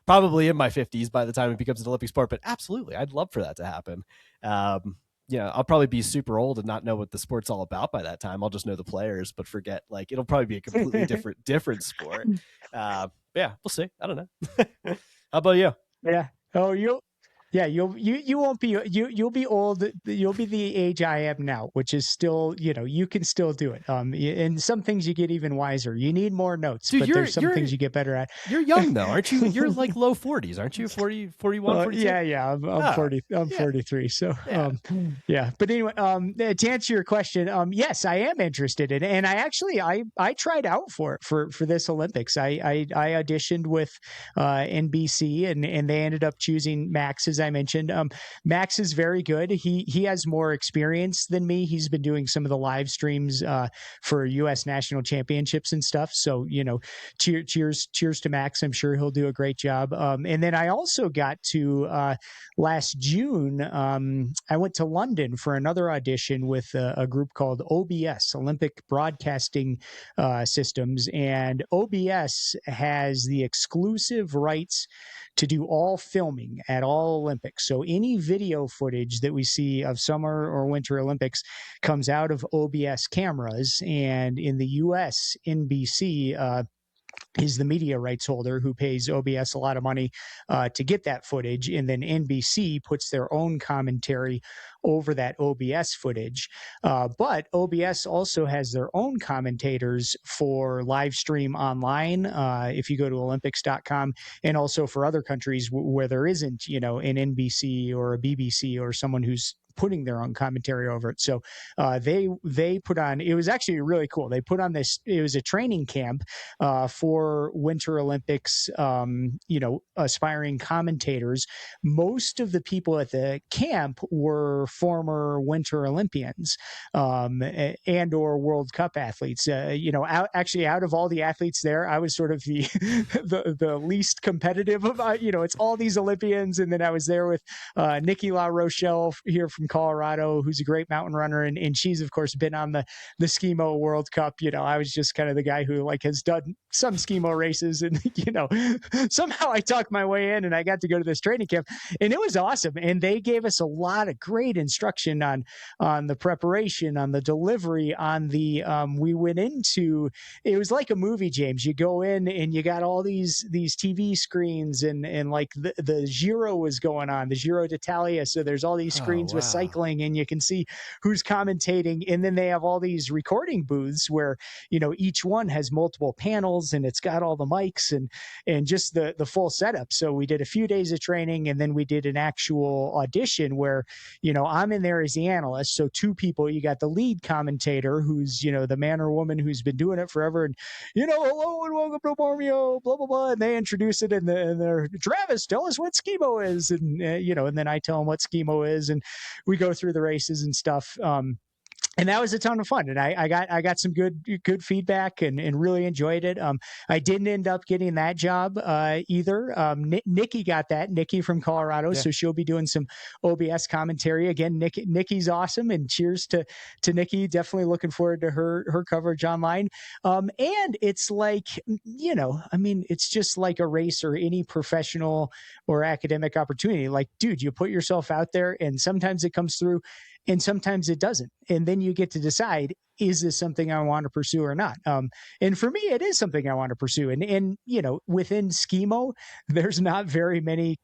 Probably in my 50s by the time it becomes an Olympic sport. But absolutely, I'd love for that to happen. I'll probably be super old and not know what the sport's all about by that time. I'll just know the players, but forget like it'll probably be a completely different sport. Yeah, we'll see. I don't know. How about you? Yeah. Oh, you won't be you'll be old. You'll be the age I am now, which is still, you can still do it. And some things you get even wiser. You need more notes, dude, but there's some things you get better at. You're young though, aren't you? You're like low 40s, aren't you? 40, 41, 42? Yeah. I'm 40. I'm 43. So, yeah. But anyway, to answer your question, yes, I am interested in it. And I tried out for it for this Olympics. I auditioned with NBC and they ended up choosing Max, as I mentioned. Max is very good. He has more experience than me. He's been doing some of the live streams for U.S. national championships and stuff. So, cheers to Max. I'm sure he'll do a great job. And then I also got to last June, I went to London for another audition with a group called OBS, Olympic Broadcasting Systems. And OBS has the exclusive rights to do all filming at all Olympics. So any video footage that we see of Summer or Winter Olympics comes out of OBS cameras. And in the US, NBC is the media rights holder who pays OBS a lot of money to get that footage. And then NBC puts their own commentary over that OBS footage. But OBS also has their own commentators for live stream online. If you go to Olympics.com, and also for other countries where there isn't, an NBC or a BBC or someone who's putting their own commentary over it. So they put on, it was actually really cool. They put on this, it was a training camp for Winter Olympics, aspiring commentators. Most of the people at the camp were former Winter Olympians and or World Cup athletes. Out of all the athletes there, I was sort of the the least competitive of, it's all these Olympians. And then I was there with Nikki La Rochelle here from Colorado, who's a great mountain runner, and she's of course been on the Skimo World Cup. I was just kind of the guy who like has done some Skimo races, and somehow I talked my way in and I got to go to this training camp, and it was awesome. And they gave us a lot of great instruction on the preparation, on the delivery, on the we went into, it was like a movie, James. You go in and you got all these TV screens and like the Giro was going on, the Giro d'Italia. So there's all these screens with cycling, and you can see who's commentating. And then they have all these recording booths where, each one has multiple panels and it's got all the mics and just the full setup. So we did a few days of training, and then we did an actual audition where, I'm in there as the analyst. So two people, you got the lead commentator who's, the man or woman who's been doing it forever. And, hello and welcome to Bormio, blah, blah, blah. And they introduce it, and they're, Travis, tell us what Skimo is. And, and then I tell them what Skimo is, and we go through the races and stuff. and that was a ton of fun. And I got some good feedback and really enjoyed it. I didn't end up getting that job either. Nikki got that. Nikki from Colorado, Yeah. so she'll be doing some OBS commentary again. Nikki's awesome, and cheers to Nikki. Definitely looking forward to her coverage online. And it's like, I mean, it's just like a race or any professional or academic opportunity. Like, dude, you put yourself out there, and sometimes it comes through and sometimes it doesn't. And then you get to decide, is this something I want to pursue or not? And for me, it is something I want to pursue. And within Skimo, there's not very many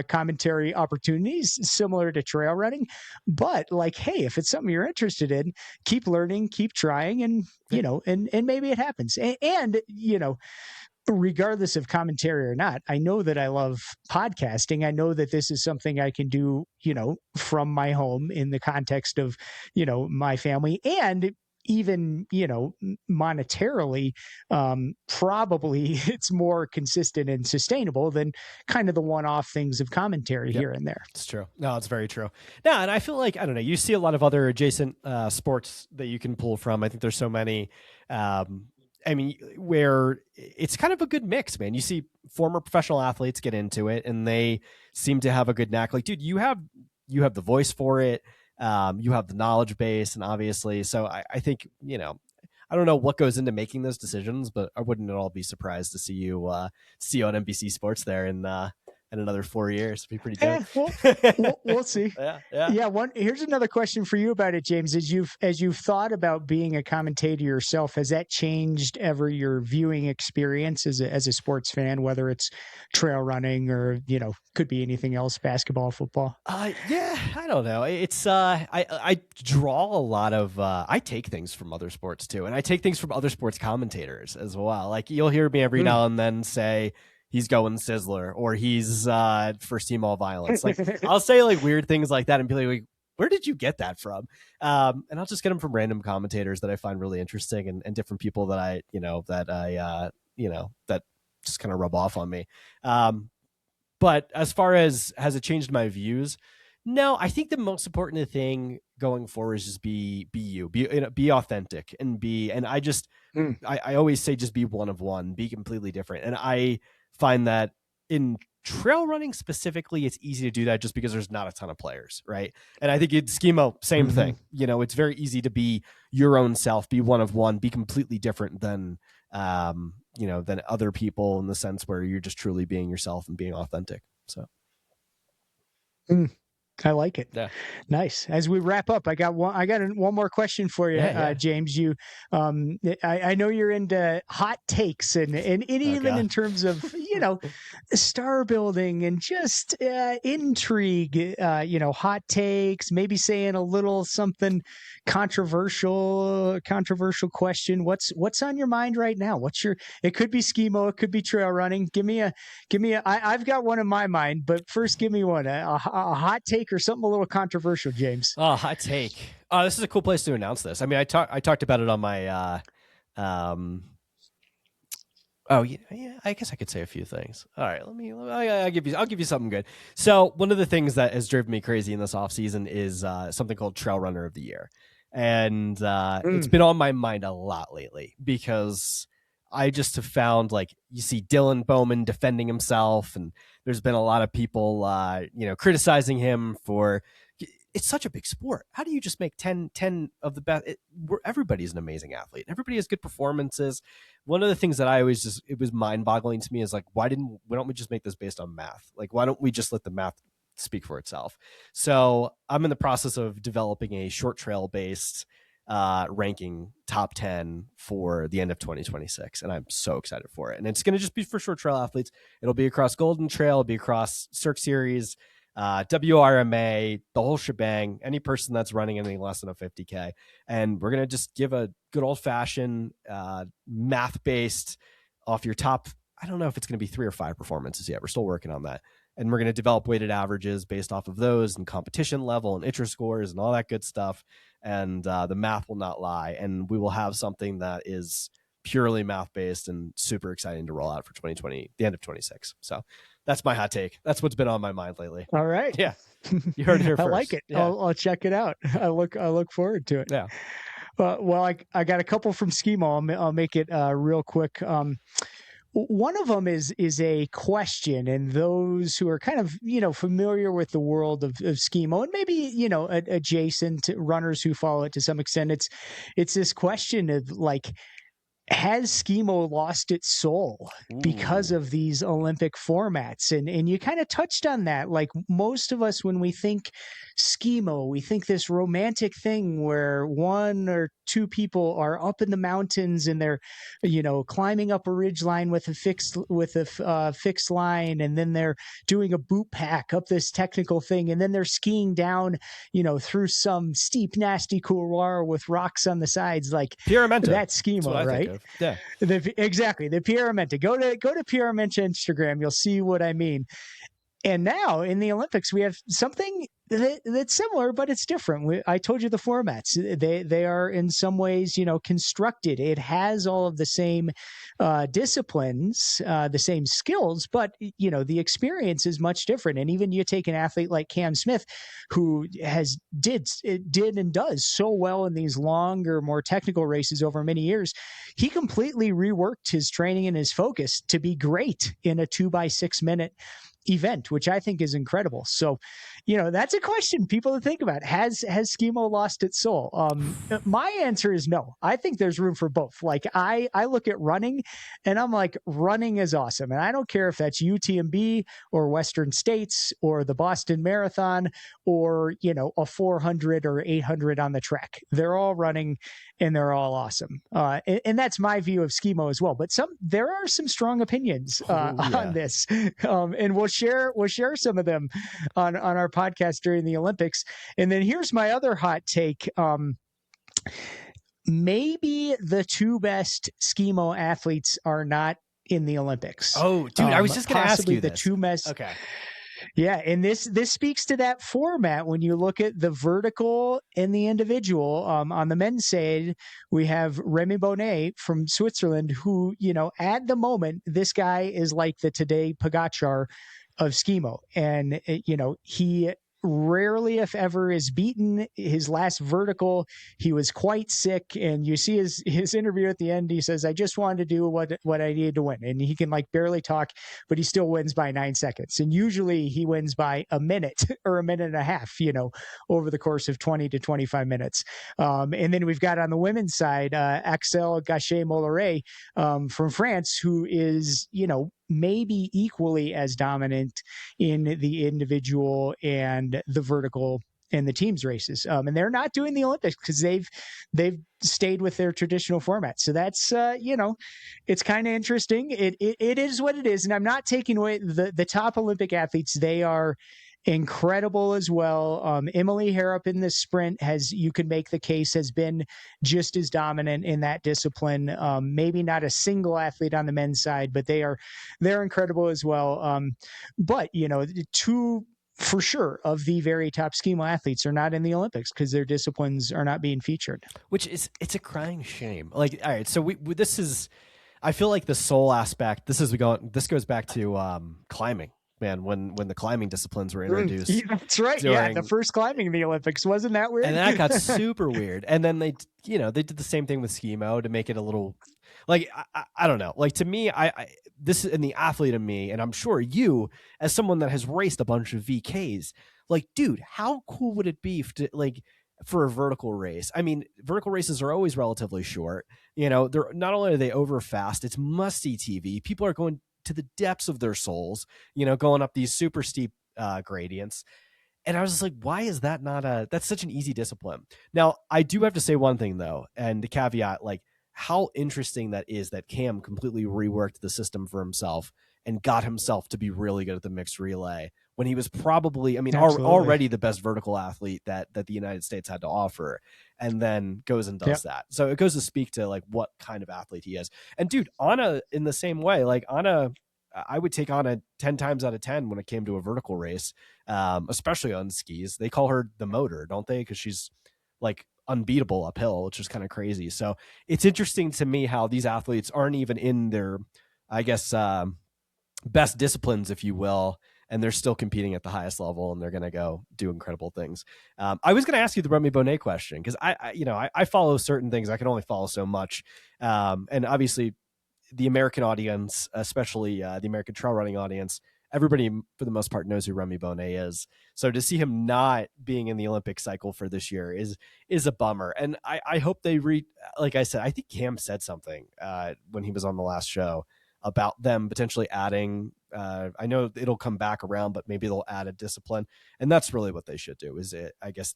commentary opportunities similar to trail running, but like, hey, if it's something you're interested in, keep learning, keep trying, and and maybe it happens. And regardless of commentary or not, I know that I love podcasting. I know that this is something I can do, from my home in the context of, my family, and even, monetarily, probably it's more consistent and sustainable than kind of the one-off things of commentary here and there. It's true. No, it's very true. No, and I feel like, I don't know, you see a lot of other adjacent sports that you can pull from. I think there's so many, I mean, where it's kind of a good mix, man. You see former professional athletes get into it and they seem to have a good knack. Like, dude, you have the voice for it. You have the knowledge base, and obviously, so I think, I don't know what goes into making those decisions, but I wouldn't at all be surprised to see you on NBC Sports there in another 4 years. It'd be pretty dope. We'll see. Yeah. Here's another question for you about it, James. As you've thought about being a commentator yourself, has that changed ever your viewing experience as a sports fan, whether it's trail running or, could be anything else, basketball, football? Yeah, I don't know. It's I draw a lot of I take things from other sports too, and I take things from other sports commentators as well. Like, you'll hear me every now and then say, he's going Sizzler, or he's for Steamall Violence. Like, I'll say like weird things like that and be like, where did you get that from? And I'll just get them from random commentators that I find really interesting, and different people that I that just kind of rub off on me. But as far as, has it changed my views? No, I think the most important thing going forward is just be authentic, and I always say, just be one of one, be completely different. And I find that in trail running specifically, it's easy to do that just because there's not a ton of players, right? And I think it's Skimo, same thing. It's very easy to be your own self, be one of one, be completely different than than other people, in the sense where you're just truly being yourself and being authentic. So I like it. Yeah. Nice. As we wrap up, I got one more question for you, James. You, I know you're into hot takes and even in terms of, star building and just intrigue, hot takes, maybe saying a little something controversial question. What's on your mind right now? It could be Skimo, it could be trail running. I've got one in my mind, but first give me one, a hot take or something a little controversial, James. Oh, hot take. Oh, this is a cool place to announce this. I mean, I talked about it on my, oh yeah, I guess I could say a few things. All right, I'll give you something good. So one of the things that has driven me crazy in this off season is something called Trail Runner of the Year. And it's been on my mind a lot lately, because I just have found, like, you see Dylan Bowman defending himself, and there's been a lot of people, criticizing him for, it's such a big sport. How do you just make 10 of the best? Everybody's an amazing athlete. Everybody has good performances. One of the things that I always it was mind boggling to me is like, why don't we just make this based on math? Like, why don't we just let the math speak for itself? So I'm in the process of developing a short trail based ranking top 10 for the end of 2026, and I'm so excited for it. And it's going to just be for short trail athletes. It'll be across Golden Trail, it'll be across Cirque Series, WRMA, the whole shebang, any person that's running anything less than a 50K. And we're going to just give a good old fashioned math based off your top, I don't know if it's going to be 3 or 5 performances yet. We're still working on that. And we're going to develop weighted averages based off of those, and competition level and ITRA scores and all that good stuff. And the math will not lie. And we will have something that is purely math based and super exciting to roll out for 2020, the end of 26. So that's my hot take. That's what's been on my mind lately. All right. Yeah. You heard it here I first. like it. Yeah. I'll check it out. I look forward to it. Yeah. Well, I got a couple from Skimo. I'll make it real quick. One of them is a question, and those who are kind of familiar with the world of Skimo and maybe adjacent runners who follow it to some extent, it's this question of like, has Skimo lost its soul because of these Olympic formats? And you kind of touched on that. Like most of us, when we think Skimo, we think this romantic thing where one or two people are up in the mountains and they're, climbing up a ridge line with a fixed line, and then they're doing a boot pack up this technical thing, and then they're skiing down, through some steep, nasty couloir with rocks on the sides. Like Pyramenta. That's Skimo, right? Yeah. Exactly. The Pyramenta. Go to Pyramenta Instagram. You'll see what I mean. And now in the Olympics, we have something that's similar, but it's different. I told you the formats. They are in some ways, constructed. It has all of the same disciplines, the same skills, but the experience is much different. And even you take an athlete like Cam Smith, who did and does so well in these longer, more technical races over many years. He completely reworked his training and his focus to be great in a 2x6 minute event, which I think is incredible. So, that's a question people to think about. Has Skimo lost its soul? My answer is no. I think there's room for both. Like I look at running and I'm like, running is awesome. And I don't care if that's UTMB or Western States or the Boston Marathon or, a 400 or 800 on the track. They're all running and they're all awesome. And that's my view of Skimo as well. But there are some strong opinions on this. And we'll share some of them on our podcast during the Olympics. And then here's my other hot take. Maybe the two best Skimo athletes are not in the Olympics. Oh, dude, I was just going to ask you the this. two best. Okay. Yeah, and this speaks to that format when you look at the vertical and the individual. On the men's side, we have Remy Bonnet from Switzerland, who, at the moment, this guy is like the Tadej Pogacar of Skimo. And, he rarely, if ever, is beaten. His last vertical, he was quite sick. And you see his interview at the end, he says, I just wanted to do what I needed to win. And he can barely talk, but he still wins by 9 seconds. And usually he wins by a minute or a minute and a half, over the course of 20 to 25 minutes. And then we've got on the women's side, Axel Gachet-Molleret from France, who is, maybe equally as dominant in the individual and the vertical and the teams races. And they're not doing the Olympics because they've stayed with their traditional format. So that's, it's kind of interesting. It is what it is. And I'm not taking away the top Olympic athletes. They are incredible as well. Emily Harrop in the sprint you can make the case, has been just as dominant in that discipline. Maybe not a single athlete on the men's side, but they're incredible as well. But two for sure of the very top Skimo athletes are not in the Olympics because their disciplines are not being featured. It's a crying shame. Like, all right, so this is, I feel like the soul aspect. This goes back to climbing. Man, when the climbing disciplines were introduced. Yeah, that's right. The first climbing in the Olympics. Wasn't that weird? And that got super weird. And then they did the same thing with Skimo to make it a little, like, I don't know. Like, to me, this is in the athlete in me, and I'm sure you, as someone that has raced a bunch of VKs, like, dude, how cool would it be for a vertical race? I mean, vertical races are always relatively short. They're not only are they over fast, it's must-see TV. People are going to the depths of their souls, going up these super steep gradients. And I was just like, why is that that's such an easy discipline? Now, I do have to say one thing though, and the caveat, like, how interesting that is that Cam completely reworked the system for himself and got himself to be really good at the mixed relay when he was probably, already the best vertical athlete that the United States had to offer, and then goes and does that. So it goes to speak to like what kind of athlete he is. And dude, Anna in the same way, like Anna, I would take Anna 10 times out of 10 when it came to a vertical race, especially on skis. They call her the motor, don't they? Because she's like unbeatable uphill, which is kind of crazy. So it's interesting to me how these athletes aren't even in their, I guess, best disciplines, if you will, and they're still competing at the highest level, and they're going to go do incredible things. I was going to ask you the Remy Bonnet question, because I follow certain things. I can only follow so much. And obviously the American audience, especially the American trail running audience, everybody for the most part knows who Remy Bonnet is. So to see him not being in the Olympic cycle for this year is a bummer. And I hope they like I said, I think Cam said something when he was on the last show about them potentially adding, I know it'll come back around, but maybe they'll add a discipline. And that's really what they should do. Is it, I guess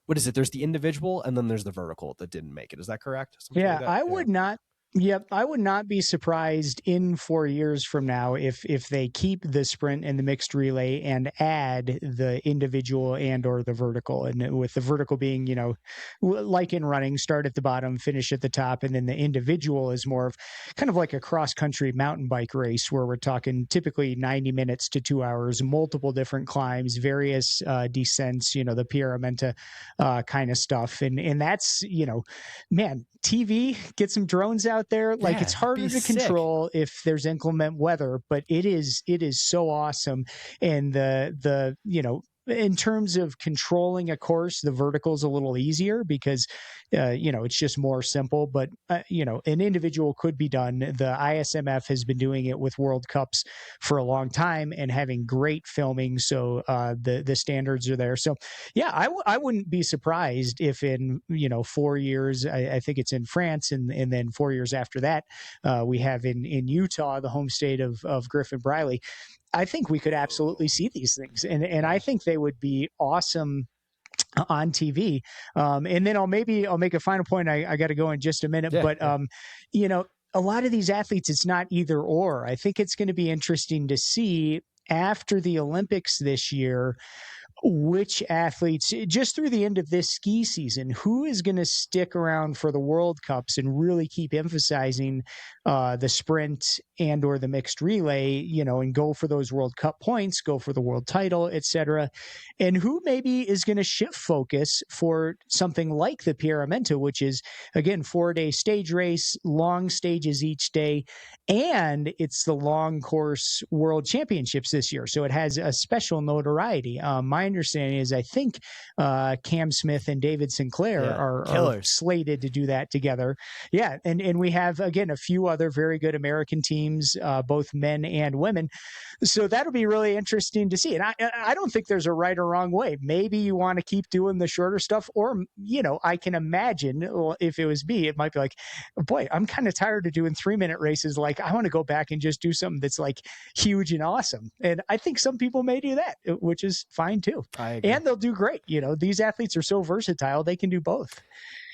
what is it? There's the individual and then there's the vertical that didn't make it. Is that correct? Something Yeah, like that? I would not. Yep, I would not be surprised in 4 years from now if they keep the sprint and the mixed relay and add the individual and or the vertical, and with the vertical being, like in running, start at the bottom, finish at the top, and then the individual is more of kind of like a cross country mountain bike race where we're talking typically 90 minutes to 2 hours, multiple different climbs, various descents, the Pyramenta kind of stuff, and that's man, TV, get some drones out there. Like, Yeah, it's harder to control if there's inclement weather, but it is so awesome. And the in terms of controlling a course, the vertical is a little easier because, it's just more simple. But, an individual could be done. The ISMF has been doing it with World Cups for a long time and having great filming. So the standards are there. So, yeah, I wouldn't be surprised if in, 4 years, I think it's in France, and then 4 years after that, we have in Utah, the home state of Griffin Briley. I think we could absolutely see these things, and I think they would be awesome on TV. And then I'll make a final point. I got to go in just a minute, but a lot of these athletes, it's not either or. I think it's going to be interesting to see after the Olympics this year, which athletes, just through the end of this ski season, who is going to stick around for the World Cups and really keep emphasizing the sprint and or the mixed relay, and go for those World Cup points, go for the world title, etc. And who maybe is going to shift focus for something like the Pyramenta, which is, again, 4-day stage race, long stages each day, and it's the long course world championships this year. So it has a special notoriety. My understanding is, I think Cam Smith and David Sinclair are slated to do that together. Yeah. And we have, again, a few other very good American teams, both men and women. So that'll be really interesting to see. And I don't think there's a right or wrong way. Maybe you want to keep doing the shorter stuff, or, I can imagine, if it was me, it might be like, boy, I'm kind of tired of doing 3-minute races. Like, I want to go back and just do something that's like huge and awesome. And I think some people may do that, which is fine too. And they'll do great. These athletes are so versatile, they can do both.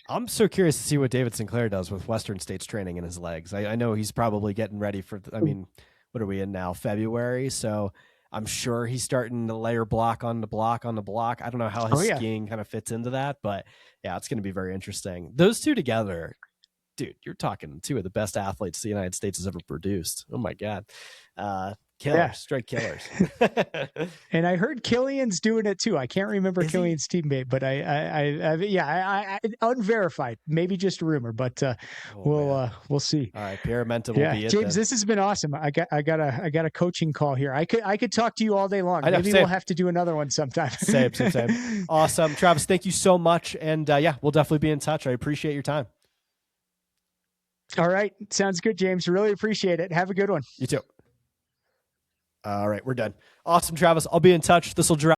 I'm so curious to see what David Sinclair does with Western States training in his legs. I know he's probably getting ready for, what are we in now? February. So I'm sure he's starting to layer block on the block on the block. I don't know how his skiing kind of fits into that, but yeah, it's going to be very interesting. Those two together, dude, you're talking two of the best athletes the United States has ever produced. Oh my God. Killers, straight killers. And I heard Killian's doing it too. I can't remember Killian's teammate, but I unverified, maybe just a rumor, but we'll see. All right, Pyramenta will be it. James, this has been awesome. I got a coaching call here. I could talk to you all day long. Maybe we'll have to do another one sometime. Same. Awesome, Travis. Thank you so much, and we'll definitely be in touch. I appreciate your time. All right, sounds good, James. Really appreciate it. Have a good one. You too. All right, we're done. Awesome, Travis. I'll be in touch. This will drop.